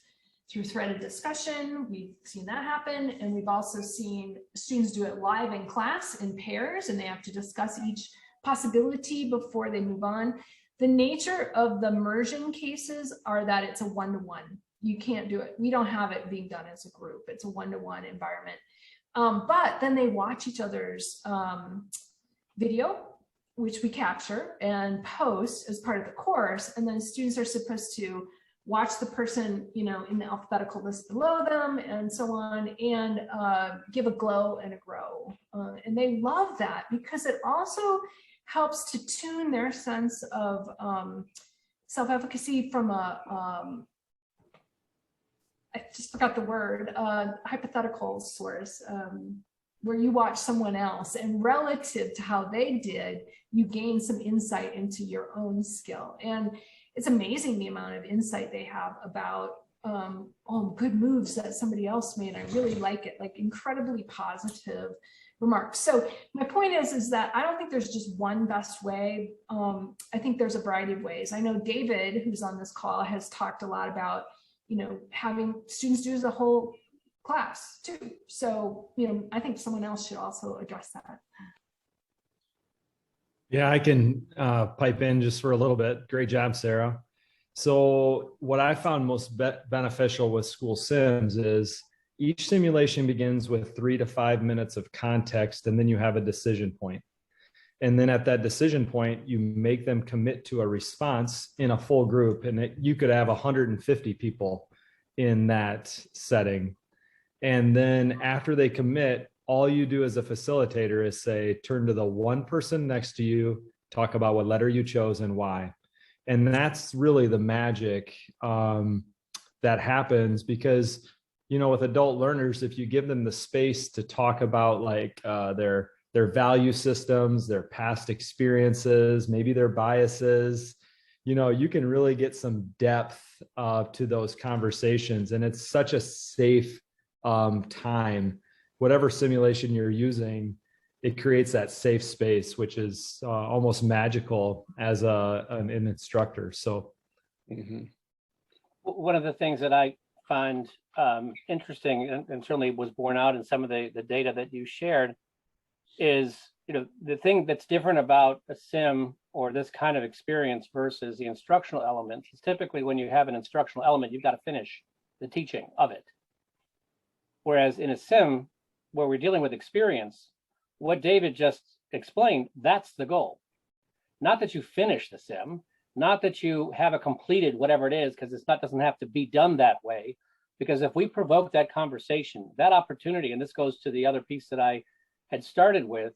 through threaded discussion. We've seen that happen. And we've also seen students do it live in class in pairs, and they have to discuss each possibility before they move on. The nature of the immersion cases are that it's a one-to-one. You can't do it. We don't have it being done as a group. It's a one-to-one environment. But then they watch each other's video, which we capture and post as part of the course. And then students are supposed to watch the person, in the alphabetical list below them and so on, and give a glow and a grow. And they love that because it also helps to tune their sense of self-efficacy from a I just forgot the word, hypothetical source, where you watch someone else and relative to how they did, you gain some insight into your own skill. And it's amazing the amount of insight they have about good moves that somebody else made. I really like it, like incredibly positive remarks. So my point is that I don't think there's just one best way. I think there's a variety of ways. I know David, who's on this call, has talked a lot about, having students do the whole class too. So, I think someone else should also address that. Yeah, I can pipe in just for a little bit. Great job, Sarah. So what I found most beneficial with school sims is each simulation begins with 3 to 5 minutes of context, and then you have a decision point. And then at that decision point, you make them commit to a response in a full group. And you could have 150 people in that setting. And then after they commit, all you do as a facilitator is say, turn to the one person next to you, talk about what letter you chose and why. And that's really the magic that happens, because, with adult learners, if you give them the space to talk about like their value systems, their past experiences, maybe their biases, you can really get some depth to those conversations. And it's such a safe time. Whatever simulation you're using, it creates that safe space, which is almost magical as an instructor. So one of the things that I find interesting, and certainly was borne out in some of the data that you shared, is the thing that's different about a sim or this kind of experience versus the instructional element is typically when you have an instructional element, you've got to finish the teaching of it. Whereas in a sim, where we're dealing with experience, what David just explained, that's the goal. Not that you finish the sim, not that you have a completed whatever it is, because doesn't have to be done that way. Because if we provoke that conversation, that opportunity, and this goes to the other piece that I had started with,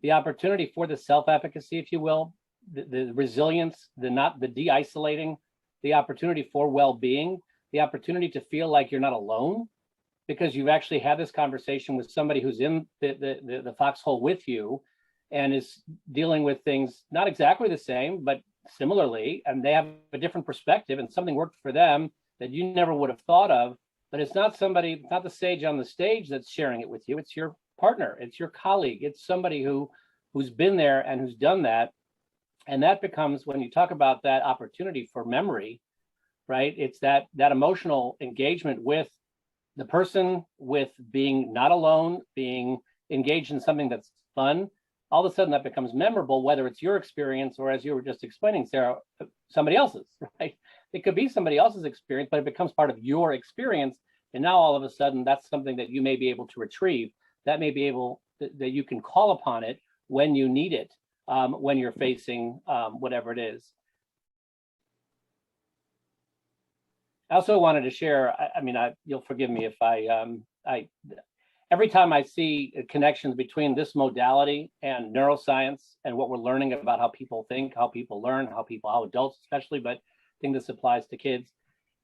the opportunity for the self-efficacy, if you will, the resilience, the de-isolating, the opportunity for well-being, the opportunity to feel like you're not alone, because you've actually had this conversation with somebody who's in the foxhole with you and is dealing with things not exactly the same, but similarly, and they have a different perspective and something worked for them that you never would have thought of. But it's not the sage on the stage that's sharing it with you. It's your partner, it's your colleague, it's somebody who's been there and who's done that. And that becomes, when you talk about that opportunity for memory, right? It's that emotional engagement with the person, with being not alone, being engaged in something that's fun. All of a sudden that becomes memorable, whether it's your experience or, as you were just explaining, Sarah, somebody else's, right? It could be somebody else's experience, but it becomes part of your experience. And now all of a sudden that's something that you may be able to retrieve, that may be able that you can call upon it when you need it, when you're facing whatever it is. I also wanted to share, you'll forgive me if every time I see connections between this modality and neuroscience and what we're learning about how people think, how people learn, how adults especially, but I think this applies to kids.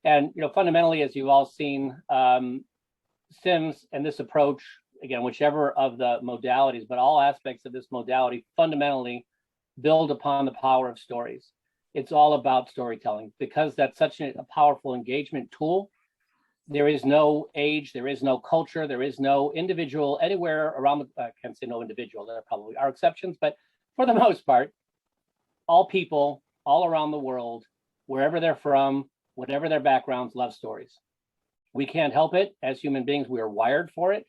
And, fundamentally, as you've all seen, SIMS and this approach, again, whichever of the modalities, but all aspects of this modality fundamentally build upon the power of stories. It's all about storytelling, because that's such a powerful engagement tool. There is no age, there is no culture, there is no individual anywhere around I can't say no individual, there probably are exceptions, but for the most part, all people all around the world, wherever they're from, whatever their backgrounds, love stories. We can't help it. As human beings, we are wired for it.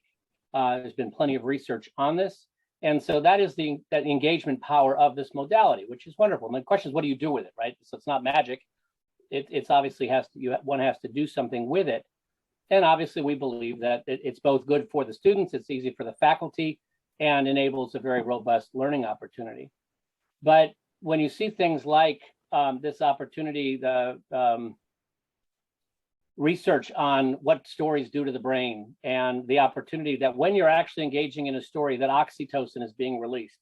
There's been plenty of research on this. And so that is that engagement power of this modality, which is wonderful. And the question is, what do you do with it, right? So it's not magic. It's obviously one has to do something with it. And obviously we believe that it's both good for the students, it's easy for the faculty, and enables a very robust learning opportunity. But when you see things like this opportunity, the research on what stories do to the brain, and the opportunity that when you're actually engaging in a story, that oxytocin is being released.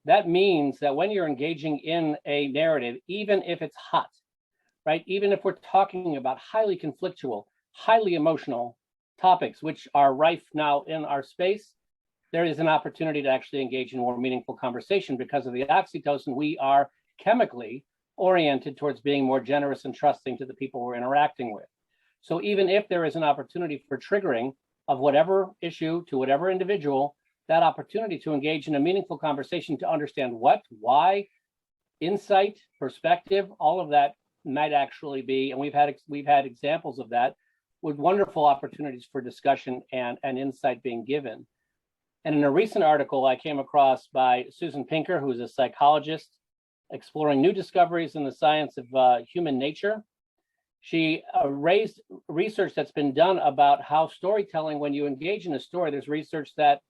That means that when you're engaging in a narrative, even if it's hot, right? Even if we're talking about highly conflictual, highly emotional topics, which are rife now in our space, there is an opportunity to actually engage in more meaningful conversation. Because of the oxytocin, we are chemically oriented towards being more generous and trusting to the people we're interacting with. So even if there is an opportunity for triggering of whatever issue to whatever individual, that opportunity to engage in a meaningful conversation to understand what, why, insight, perspective, all of that might actually be, and we've had examples of that, with wonderful opportunities for discussion and insight being given. And in a recent article I came across by Susan Pinker, who is a psychologist exploring new discoveries in the science of human nature, she raised research that's been done about how storytelling, when you engage in a story, there's research that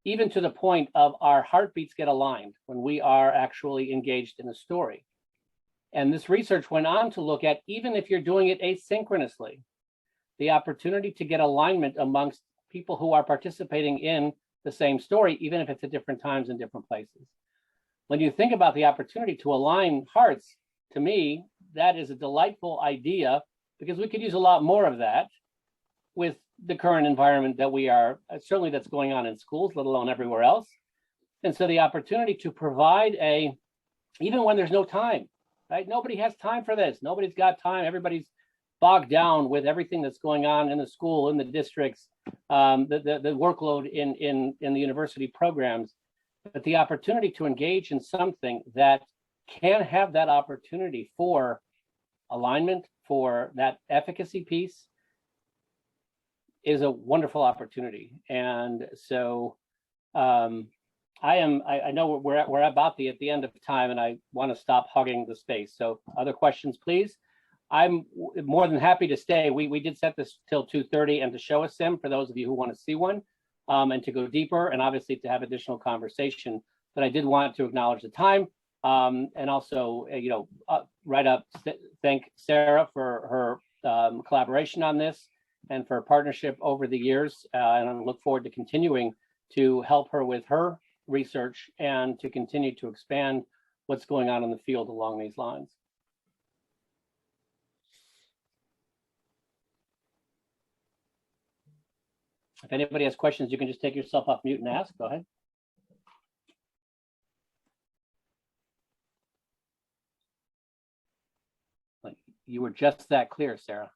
even to the point of our heartbeats get aligned when we are actually engaged in a story. And this research went on to look at, even if you're doing it asynchronously, the opportunity to get alignment amongst people who are participating in the same story, even if it's at different times and different places. When you think about the opportunity to align hearts, to me, that is a delightful idea, because we could use a lot more of that with the current environment that we are, certainly that's going on in schools, let alone everywhere else. And so the opportunity to provide even when there's no time, right? Nobody has time for this. Nobody's got time. Everybody's bogged down with everything that's going on in the school, in the districts, the workload in the university programs. But the opportunity to engage in something that can have that opportunity for alignment, for that efficacy piece, is a wonderful opportunity. And so I know we're about at the end of time, and I want to stop hogging the space. So other questions, please. I'm more than happy to stay. We did set this till 2:30 and to show a sim for those of you who want to see one, and to go deeper, and obviously to have additional conversation. But I did want to acknowledge the time, and also, thank Sarah for her collaboration on this and for partnership over the years. And I look forward to continuing to help her with her research and to continue to expand what's going on in the field along these lines. If anybody has questions, you can just take yourself off mute and ask. Go ahead. You were just that clear, Sarah.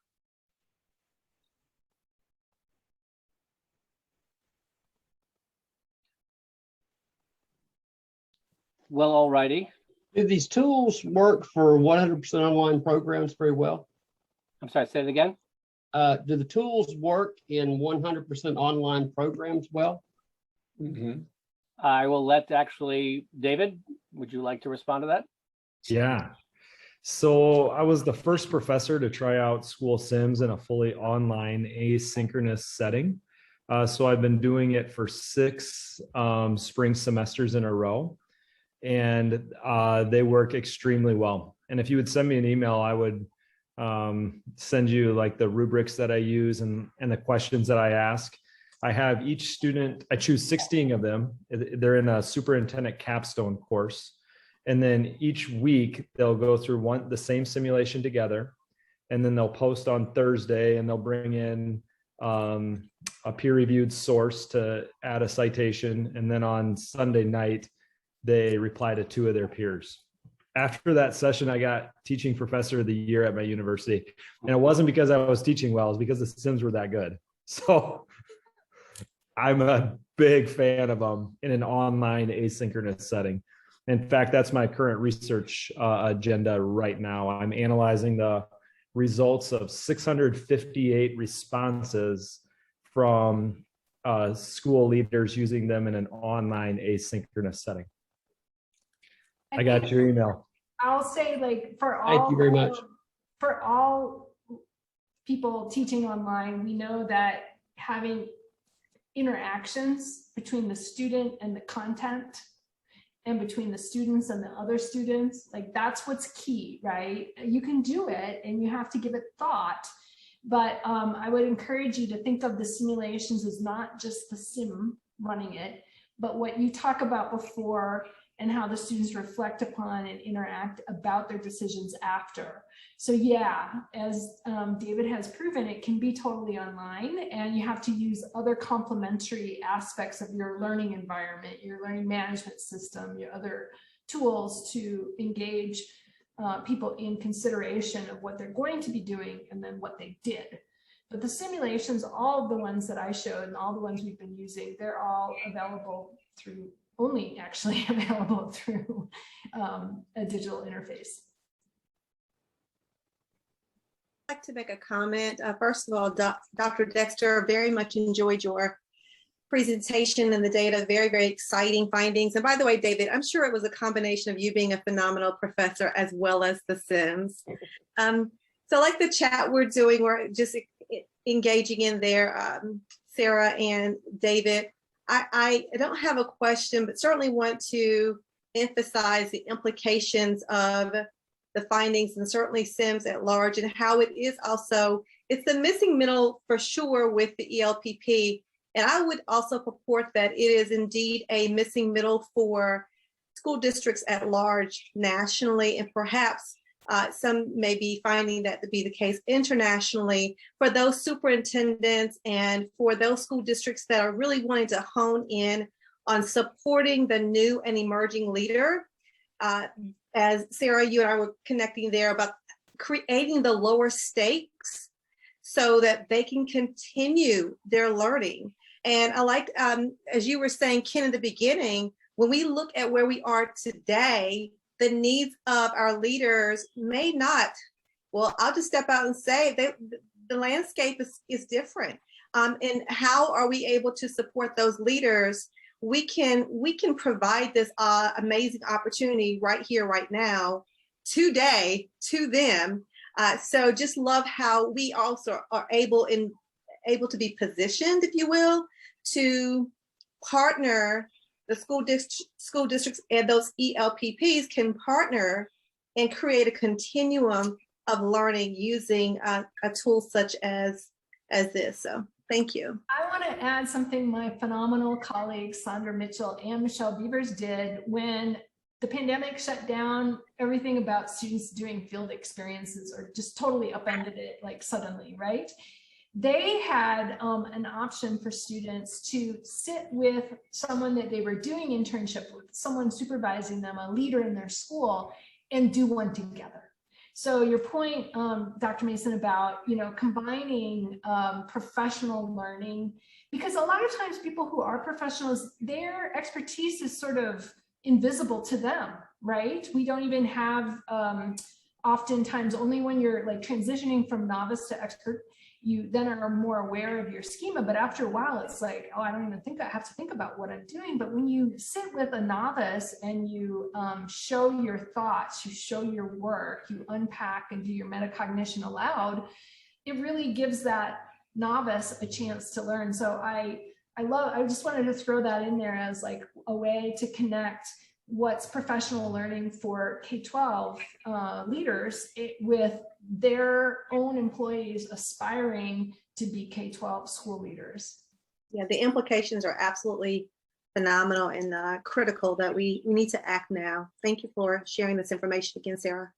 Well, all righty. Do these tools work for 100% online programs very well? I'm sorry, say it again. Do the tools work in 100% online programs well? Mm-hmm. I will let David, would you like to respond to that? Yeah. So I was the first professor to try out school sims in a fully online asynchronous setting. So I've been doing it for 6 spring semesters in a row, and they work extremely well. And if you would send me an email, I would send you like the rubrics that I use and the questions that I ask. I have each student, I choose 16 of them. They're in a superintendent capstone course. And then each week they'll go through the same simulation together. And then they'll post on Thursday, and they'll bring in a peer-reviewed source to add a citation. And then on Sunday night, they reply to 2 of their peers. After that session, I got teaching professor of the year at my university. And it wasn't because I was teaching well, it was because the sims were that good. So I'm a big fan of them in an online asynchronous setting. In fact, that's my current research agenda right now. I'm analyzing the results of 658 responses from school leaders using them in an online asynchronous setting. I got your email. I'll say, like, Thank you very much. For all people teaching online, we know that having interactions between the student and the content, and between the students and the other students, like, that's what's key, right? You can do it and you have to give it thought, but I would encourage you to think of the simulations as not just the sim running it, but what you talk about before, and how the students reflect upon and interact about their decisions after. So yeah, as David has proven, it can be totally online, and you have to use other complementary aspects of your learning environment, your learning management system, your other tools to engage people in consideration of what they're going to be doing and then what they did. But the simulations, all of the ones that I showed and all the ones we've been using, they're all available through, only actually available through a digital interface. I'd like to make a comment. First of all, Dr. Dexter, very much enjoyed your presentation and the data, very, very exciting findings. And by the way, David, I'm sure it was a combination of you being a phenomenal professor as well as the Sims. So like the chat we're doing, we're just engaging in there, Sarah and David. I don't have a question, but certainly want to emphasize the implications of the findings and certainly Sims at large, and how it is also, it's the missing middle for sure with the ELPP. And I would also purport that it is indeed a missing middle for school districts at large nationally, and perhaps some may be finding that to be the case internationally, for those superintendents and for those school districts that are really wanting to hone in on supporting the new and emerging leader. As Sarah, you and I were connecting there about creating the lower stakes so that they can continue their learning. And I like, as you were saying, Ken, in the beginning, when we look at where we are today, the needs of our leaders may not, well, I'll just step out and say the landscape is different. And how are we able to support those leaders? We can provide this amazing opportunity right here, right now, today, to them. So just love how we also are able to be positioned, if you will, to partner. The school districts and those ELPPs can partner and create a continuum of learning using a tool such as this. So thank you. I want to add something my phenomenal colleagues Sandra Mitchell and Michelle Beavers did when the pandemic shut down everything about students doing field experiences, or just totally upended it like suddenly, right? They had an option for students to sit with someone that they were doing internship with, someone supervising them, a leader in their school, and do one together. So your point, Dr. Mason, about combining professional learning, because a lot of times people who are professionals, their expertise is sort of invisible to them, right? We don't even have, oftentimes, only when you're like transitioning from novice to expert, you then are more aware of your schema. But after a while, it's like, oh, I don't even think I have to think about what I'm doing. But when you sit with a novice and you show your thoughts, you show your work, you unpack and do your metacognition aloud, it really gives that novice a chance to learn. So I just wanted to throw that in there as like a way to connect what's professional learning for K-12 leaders with their own employees aspiring to be K-12 school leaders. Yeah, the implications are absolutely phenomenal and critical that we need to act now. Thank you for sharing this information again, Sarah.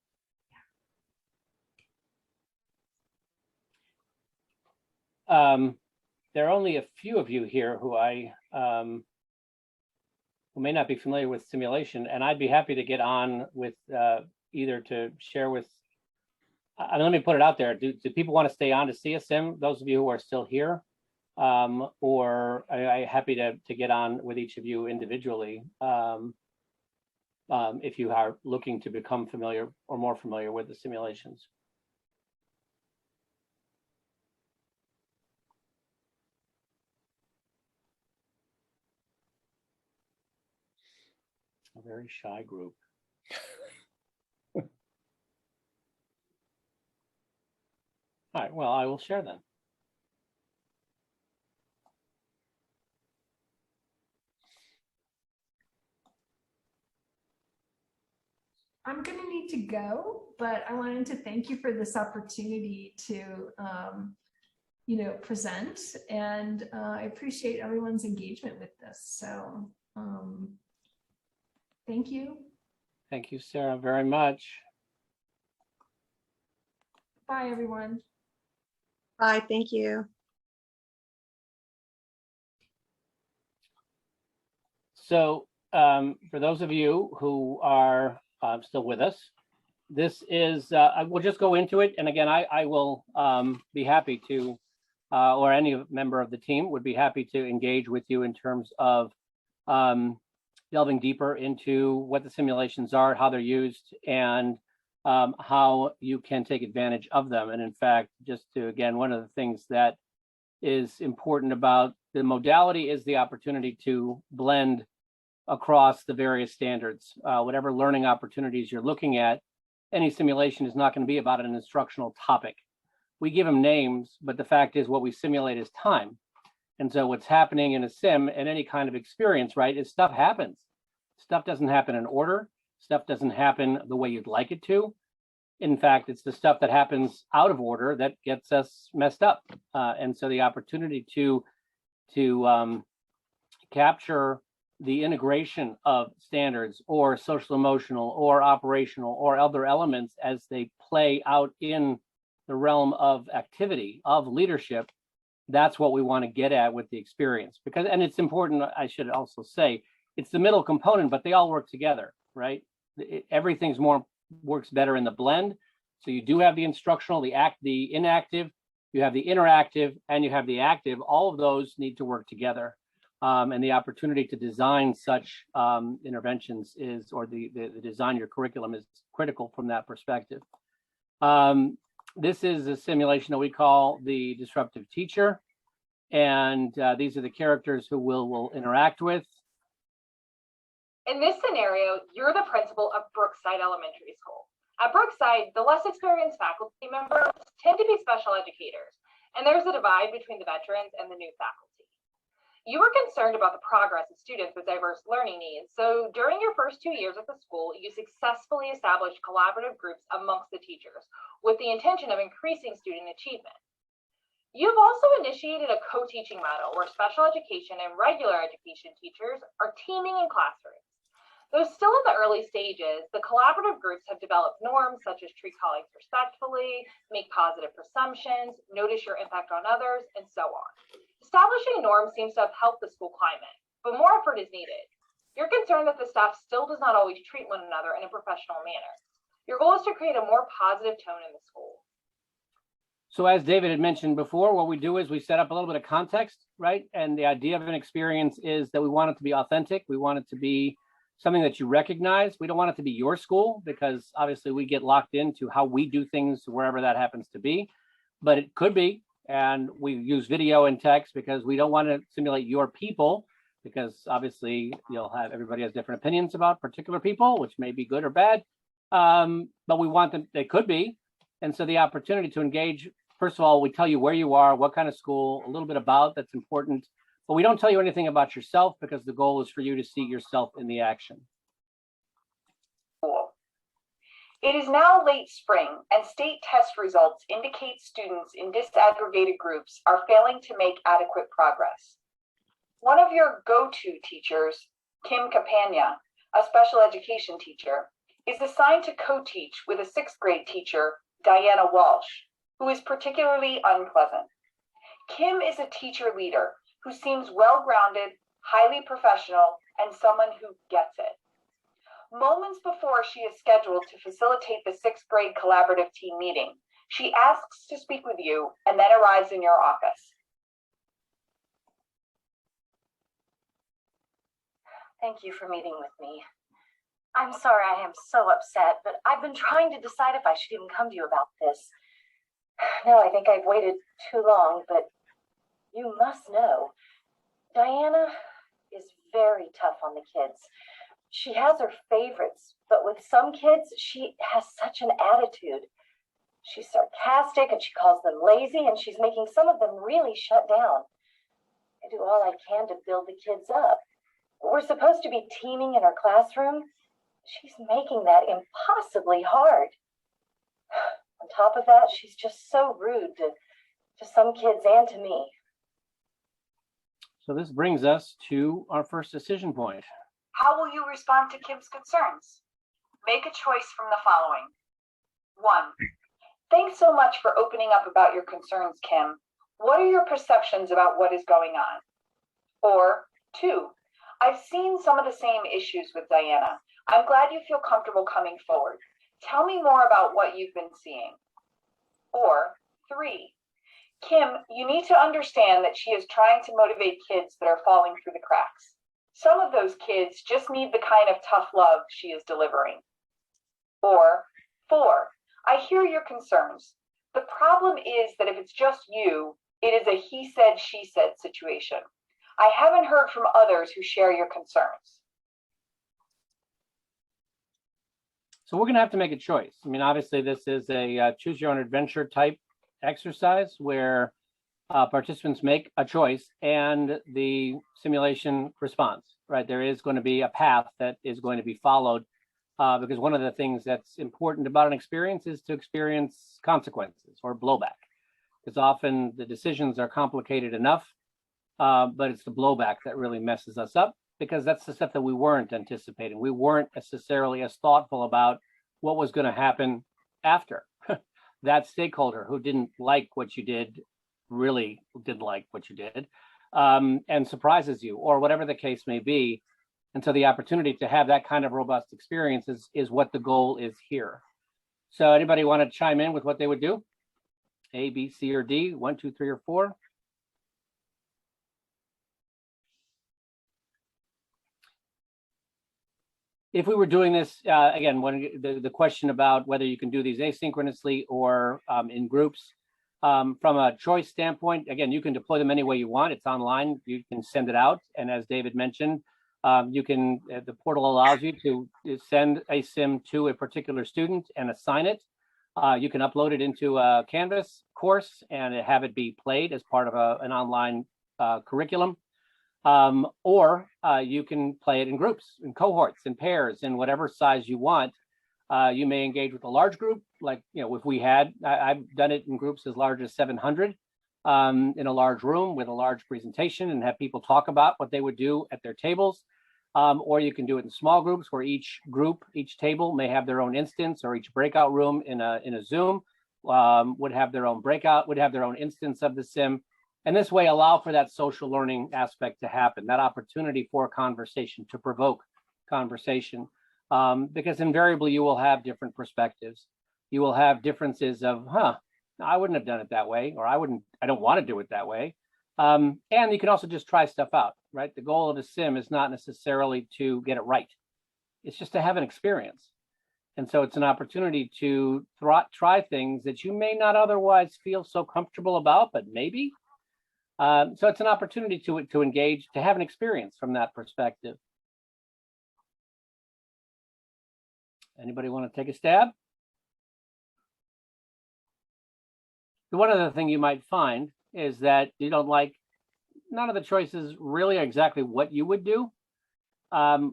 There are only a few of you here who who may not be familiar with simulation, and I'd be happy to get on with either to share with, let me put it out there. Do people want to stay on to see a sim? Those of you who are still here, or I'm happy to get on with each of you individually if you are looking to become familiar or more familiar with the simulations. A very shy group. All right, well, I will share then. I'm going to need to go, but I wanted to thank you for this opportunity to, present, and I appreciate everyone's engagement with this. So, Thank you. Thank you, Sarah, very much. Bye, everyone. Bye, thank you. So for those of you who are still with us, this is, I will just go into it. And again, I will be happy to, or any member of the team would be happy to engage with you in terms of delving deeper into what the simulations are, how they're used, and how you can take advantage of them. And in fact, just to, again, one of the things that is important about the modality is the opportunity to blend across the various standards. Whatever learning opportunities you're looking at, any simulation is not going to be about an instructional topic. We give them names, but the fact is what we simulate is time. And so what's happening in a sim and any kind of experience, right, is stuff happens. Stuff doesn't happen in order. Stuff doesn't happen the way you'd like it to. In fact, it's the stuff that happens out of order that gets us messed up. And so the opportunity to capture the integration of standards or social emotional or operational or other elements as they play out in the realm of activity, of leadership, that's what we want to get at with the experience. Because, and it's important, I should also say, it's the middle component, but they all work together, right? Everything's works better in the blend. So you do have the instructional, the inactive, you have the interactive, and you have the active. All of those need to work together. And the opportunity to design such interventions is, or the design your curriculum is critical from that perspective. This is a simulation that we call the disruptive teacher. And these are the characters who we'll interact with. In this scenario, you're the principal of Brookside Elementary School. At Brookside, the less experienced faculty members tend to be special educators, and there's a divide between the veterans and the new faculty. You were concerned about the progress of students with diverse learning needs, so during your first 2 years at the school, you successfully established collaborative groups amongst the teachers with the intention of increasing student achievement. You've also initiated a co-teaching model where special education and regular education teachers are teaming in classrooms. Though still in the early stages, the collaborative groups have developed norms such as treat colleagues respectfully, make positive presumptions, notice your impact on others, and so on. Establishing norms seems to have helped the school climate, but more effort is needed. You're concerned that the staff still does not always treat one another in a professional manner. Your goal is to create a more positive tone in the school. So as David had mentioned before, what we do is we set up a little bit of context, right? And the idea of an experience is that we want it to be authentic. We want it to be something that you recognize. We don't want it to be your school because obviously we get locked into how we do things wherever that happens to be, but it could be. And we use video and text because we don't want to simulate your people because obviously everybody has different opinions about particular people, which may be good or bad. But we want them, they could be. And so the opportunity to engage, first of all, we tell you where you are, what kind of school, a little bit about that's important. But we don't tell you anything about yourself because the goal is for you to see yourself in the action. It is now late spring, and state test results indicate students in disaggregated groups are failing to make adequate progress. One of your go-to teachers, Kim Capania, a special education teacher, is assigned to co-teach with a 6th grade teacher, Diana Walsh, who is particularly unpleasant. Kim is a teacher leader who seems well-grounded, highly professional, and someone who gets it. Moments before she is scheduled to facilitate the 6th grade collaborative team meeting, she asks to speak with you and then arrives in your office. Thank you for meeting with me. I'm sorry I am so upset, but I've been trying to decide if I should even come to you about this. No, I think I've waited too long, but you must know, Diana is very tough on the kids. She has her favorites, but with some kids, she has such an attitude. She's sarcastic and she calls them lazy, and she's making some of them really shut down. I do all I can to build the kids up. We're supposed to be teaming in our classroom. She's making that impossibly hard. On top of that, she's just so rude to some kids and to me. So this brings us to our first decision point. How will you respond to Kim's concerns? Make a choice from the following. 1. Thanks so much for opening up about your concerns, Kim. What are your perceptions about what is going on? Or 2, I've seen some of the same issues with Diana. I'm glad you feel comfortable coming forward. Tell me more about what you've been seeing. Or 3, Kim, you need to understand that she is trying to motivate kids that are falling through the cracks. Some of those kids just need the kind of tough love she is delivering. Or 4, I hear your concerns. The problem is that if it's just you, it is a he said, she said situation. I haven't heard from others who share your concerns. So we're going to have to make a choice. I mean, obviously, this is a choose your own adventure type exercise where participants make a choice and the simulation responds, right? There is going to be a path that is going to be followed because one of the things that's important about an experience is to experience consequences or blowback, because often the decisions are complicated enough, but it's the blowback that really messes us up, because that's the stuff that we weren't anticipating. We weren't necessarily as thoughtful about what was going to happen after. That stakeholder who didn't like what you did really didn't like what you did and surprises you, or whatever the case may be. And so the opportunity to have that kind of robust experience is what the goal is here. So anybody want to chime in with what they would do? A, B, C, or D, 1, 2, 3, or 4? If we were doing this, again, the question about whether you can do these asynchronously or in groups, from a choice standpoint, again, you can deploy them any way you want. It's online. You can send it out. And as David mentioned, you can, the portal allows you to send a sim to a particular student and assign it. You can upload it into a Canvas course and have it be played as part of an online curriculum. Or you can play it in groups, in cohorts, in pairs, in whatever size you want. You may engage with a large group, like, you know, if we had, I've done it in groups as large as 700 in a large room with a large presentation and have people talk about what they would do at their tables. Or you can do it in small groups where each group, each table may have their own instance, or each breakout room in a Zoom would have their own breakout, would have their own instance of the sim. And this way allow for that social learning aspect to happen, that opportunity for conversation, to provoke conversation, because invariably you will have different perspectives. You will have differences of, I wouldn't have done it that way, or I don't want to do it that way. And you can also just try stuff out, right? The goal of a sim is not necessarily to get it right. It's just to have an experience. And so it's an opportunity to try things that you may not otherwise feel so comfortable about, but maybe. So it's an opportunity to engage, to have an experience from that perspective. Anybody want to take a stab? One other thing you might find is that you don't like, none of the choices really are exactly what you would do,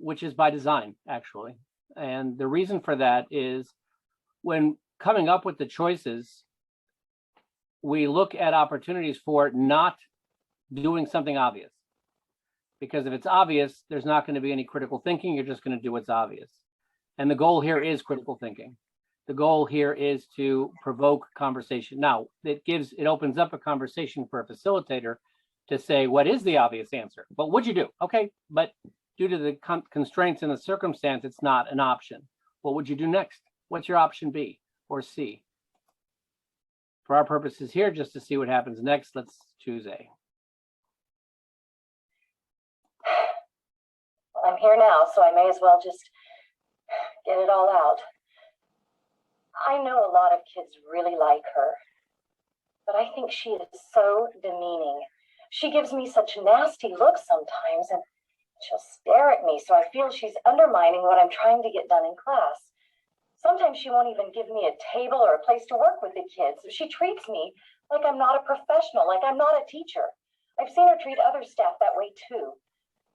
which is by design, actually. And the reason for that is when coming up with the choices, we look at opportunities for not doing something obvious. Because if it's obvious, there's not going to be any critical thinking. You're just going to do what's obvious. And the goal here is critical thinking. The goal here is to provoke conversation. Now, it opens up a conversation for a facilitator to say, what is the obvious answer? But what'd you do? Okay, but due to the constraints in the circumstance, it's not an option. What would you do next? What's your option B or C? For our purposes here, just to see what happens next, let's choose A. Well, I'm here now, so I may as well just get it all out. I know a lot of kids really like her, but I think she is so demeaning. She gives me such nasty looks sometimes, and she'll stare at me, so I feel she's undermining what I'm trying to get done in class. Sometimes she won't even give me a table or a place to work with the kids. She treats me like I'm not a professional, like I'm not a teacher. I've seen her treat other staff that way too.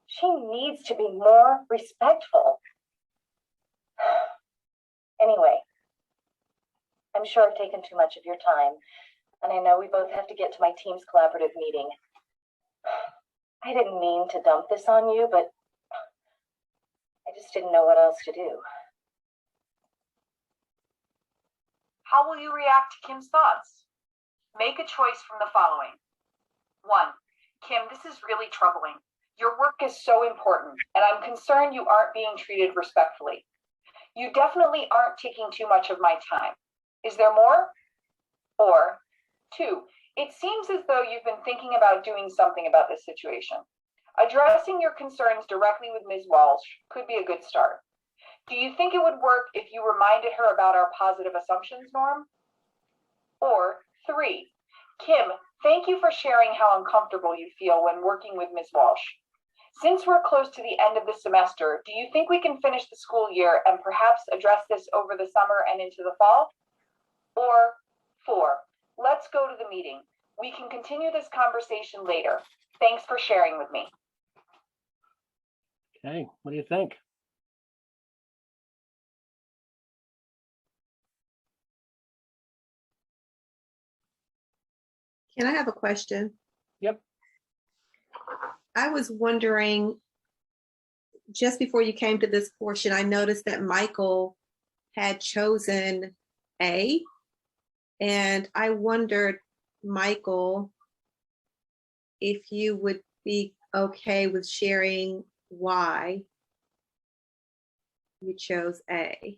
She needs to be more respectful. Anyway, I'm sure I've taken too much of your time, and I know we both have to get to my team's collaborative meeting. I didn't mean to dump this on you, but just didn't know what else to do. How will you react to Kim's thoughts? Make a choice from the following. 1. Kim, this is really troubling. Your work is so important, and I'm concerned you aren't being treated respectfully. You definitely aren't taking too much of my time. Is there more? Or 2, it seems as though you've been thinking about doing something about this situation. Addressing your concerns directly with Ms. Walsh could be a good start. Do you think it would work if you reminded her about our positive assumptions norm? Or 3, Kim, thank you for sharing how uncomfortable you feel when working with Ms. Walsh. Since we're close to the end of the semester, do you think we can finish the school year and perhaps address this over the summer and into the fall? Or 4, let's go to the meeting. We can continue this conversation later. Thanks for sharing with me. Okay, what do you think? Can I have a question? Yep. I was wondering, just before you came to this portion, I noticed that Michael had chosen A. And I wondered, Michael, if you would be okay with sharing why you chose A.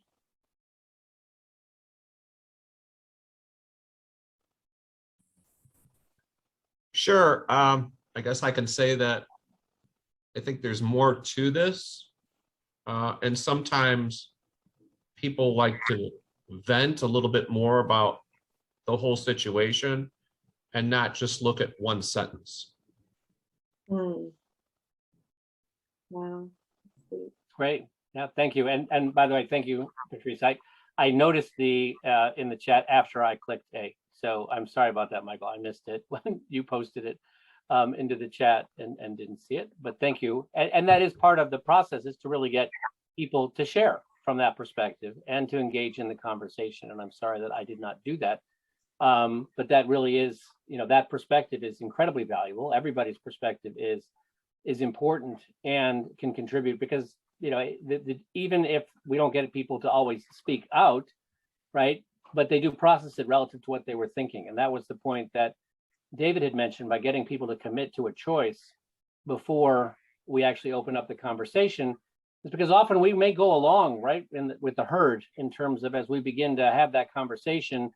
Sure. I guess I can say that I think there's more to this. And sometimes people like to vent a little bit more about the whole situation and not just look at one sentence. Wow. Great. Yeah, thank you. And by the way, thank you, Patrice. I noticed the in the chat after I clicked A. So I'm sorry about that, Michael. I missed it when you posted it into the chat and didn't see it. But thank you. And that is part of the process, is to really get people to share from that perspective and to engage in the conversation. And I'm sorry that I did not do that. But that really is, that perspective is incredibly valuable. Everybody's perspective is important and can contribute, because even if we don't get people to always speak out, right, but they do process it relative to what they were thinking. And that was the point that David had mentioned, by getting people to commit to a choice before we actually open up the conversation, is because often we may go along, right, with the herd in terms of, as we begin to have that conversation,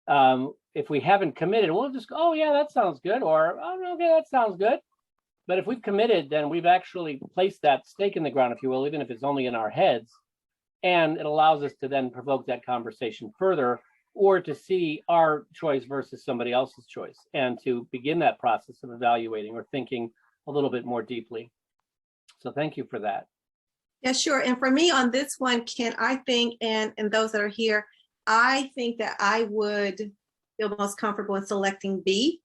if we haven't committed, we'll just go, oh yeah, that sounds good, or oh, okay, that sounds good. But if we've committed, then we've actually placed that stake in the ground, if you will, even if it's only in our heads. And it allows us to then provoke that conversation further, or to see our choice versus somebody else's choice, and to begin that process of evaluating or thinking a little bit more deeply. So thank you for that. Yeah, sure. And for me on this one, Ken, I think, and those that are here, I think that I would feel most comfortable in selecting B.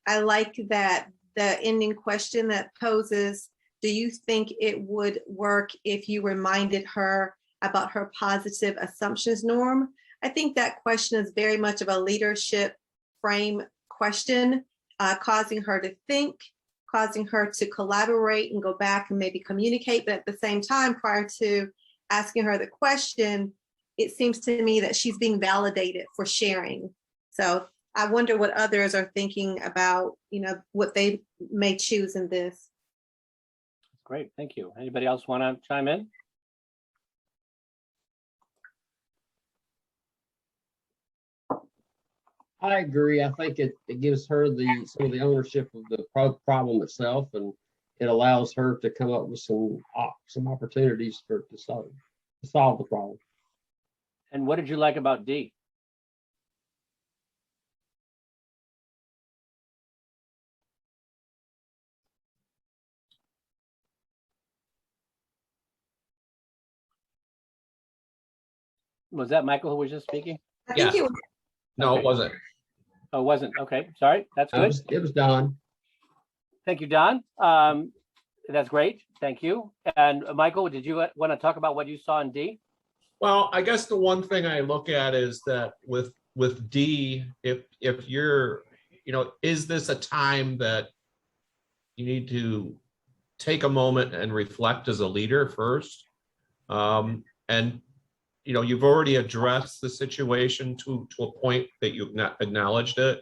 I like that the ending question that poses, do you think it would work if you reminded her about her positive assumptions norm? I think that question is very much of a leadership frame question, causing her to think, causing her to collaborate and go back and maybe communicate. But at the same time, prior to asking her the question, it seems to me that she's being validated for sharing. So I wonder what others are thinking about, what they may choose in this. Great, thank you. Anybody else want to chime in? I agree. I think it gives her some of the ownership of the problem itself, and it allows her to come up with some opportunities to solve the problem. And what did you like about D? Was that Michael who was just speaking? I think Yeah. it was. No, Okay. it wasn't. Oh, it wasn't. Okay, sorry. That's good. It was Don. Thank you, Don. That's great. Thank you. And Michael, did you want to talk about what you saw in D? Well, I guess the one thing I look at is that with D, if you're, is this a time that you need to take a moment and reflect as a leader first? And you've already addressed the situation to a point that you've not acknowledged it.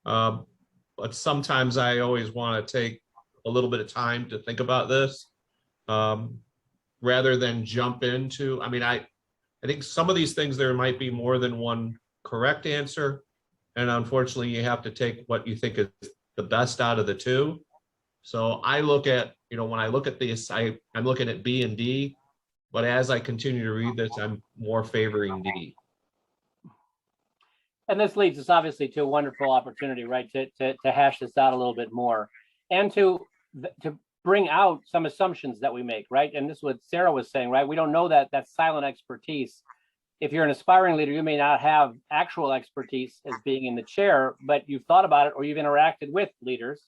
But sometimes I always want to take a little bit of time to think about this, rather than jump into, I think some of these things, there might be more than one correct answer. And unfortunately, you have to take what you think is the best out of the two. So I look at, when I look at this, I'm looking at B and D, but as I continue to read this, I'm more favoring D. And this leads us obviously to a wonderful opportunity, right, to hash this out a little bit more and to bring out some assumptions that we make, right? And this is what Sarah was saying, right? We don't know that silent expertise. If you're an aspiring leader, you may not have actual expertise as being in the chair, but you've thought about it or you've interacted with leaders.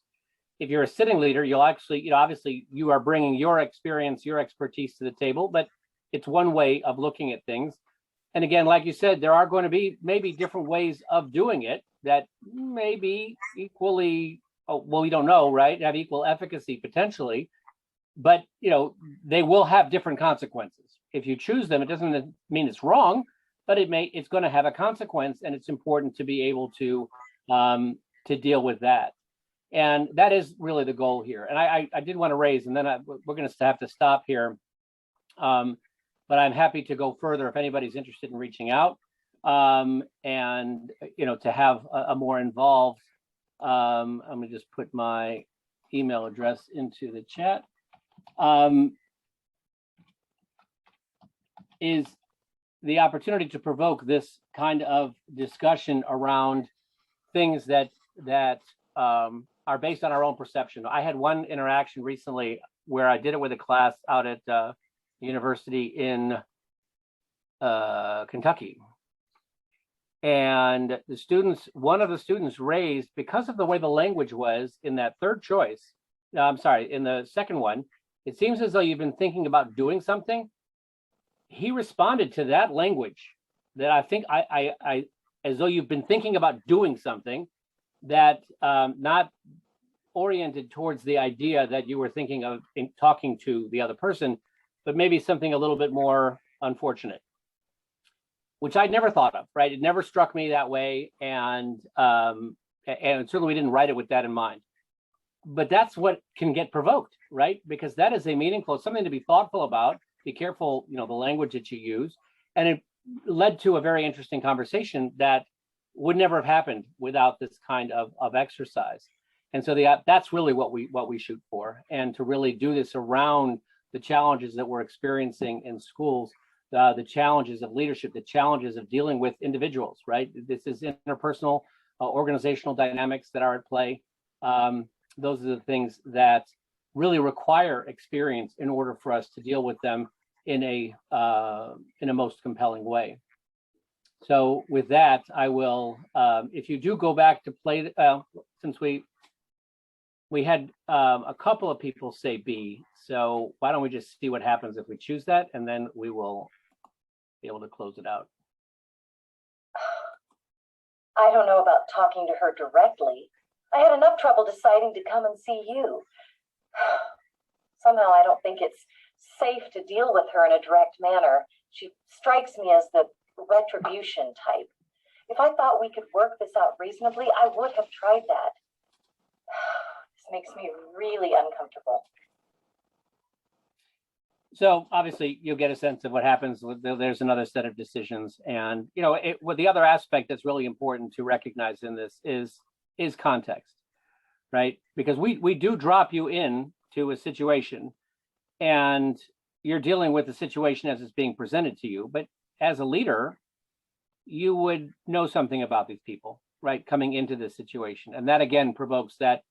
If you're a sitting leader, you'll actually, obviously you are bringing your experience, your expertise to the table, but it's one way of looking at things. And again, like you said, there are going to be maybe different ways of doing it that may be equally, well, we don't know, right? Have equal efficacy potentially, but they will have different consequences. If you choose them, it doesn't mean it's wrong, but it's going to have a consequence, and it's important to be able to deal with that. And that is really the goal here. And I did want to raise, and then we're going to have to stop here. But I'm happy to go further if anybody's interested in reaching out, and to have a more involved. I'm going to just put my email address into the chat. Is the opportunity to provoke this kind of discussion around things that are based on our own perception. I had one interaction recently where I did it with a class out at university in Kentucky. And one of the students raised, because of the way the language was in that third choice, in the second one, it seems as though you've been thinking about doing something. He responded to that language that I think as though you've been thinking about doing something that not oriented towards the idea that you were thinking of in talking to the other person, but maybe something a little bit more unfortunate, which I'd never thought of, right? It never struck me that way. And certainly we didn't write it with that in mind. But that's what can get provoked, right? Because that is something to be thoughtful about. Be careful, the language that you use. And it led to a very interesting conversation that would never have happened without this kind of exercise. And so that's really what we shoot for, and to really do this around the challenges that we're experiencing in schools, the challenges of leadership, the challenges of dealing with individuals, right? This is interpersonal, organizational dynamics that are at play. Those are the things that really require experience in order for us to deal with them in a most compelling way. So with that, I will, if you do go back to play, since we had a couple of people say B, so why don't we just see what happens if we choose that, and then we will be able to close it out. I don't know about talking to her directly. I had enough trouble deciding to come and see you. Somehow I don't think it's safe to deal with her in a direct manner. She strikes me as the retribution type. If I thought we could work this out reasonably, I would have tried that. This makes me really uncomfortable. So obviously you'll get a sense of what happens. There's another set of decisions. And, the other aspect that's really important to recognize in this is context, right? Because we do drop you in to a situation and you're dealing with the situation as it's being presented to you. But as a leader, you would know something about these people, right? Coming into this situation. And that again provokes that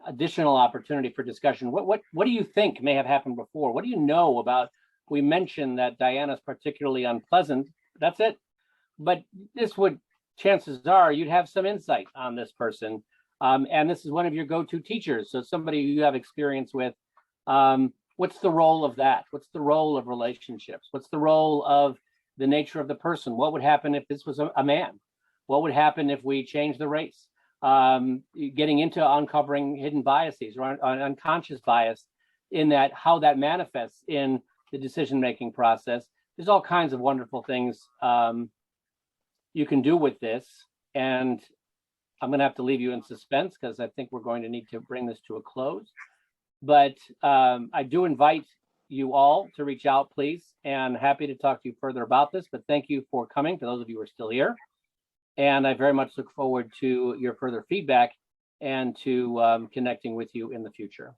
additional opportunity for discussion. What do you think may have happened before? What do you know about, we mentioned that Diana's particularly unpleasant. That's it. But chances are you'd have some insight on this person. And this is one of your go-to teachers. So somebody you have experience with. What's the role of that? What's the role of relationships? What's the role of the nature of the person? What would happen if this was a man? What would happen if we changed the race? Getting into uncovering hidden biases or unconscious bias in that, how that manifests in the decision-making process. There's all kinds of wonderful things you can do with this. And I'm going to have to leave you in suspense because I think we're going to need to bring this to a close. But I do invite you all to reach out, please, and happy to talk to you further about this. But thank you for coming, for those of you who are still here. And I very much look forward to your further feedback and to connecting with you in the future.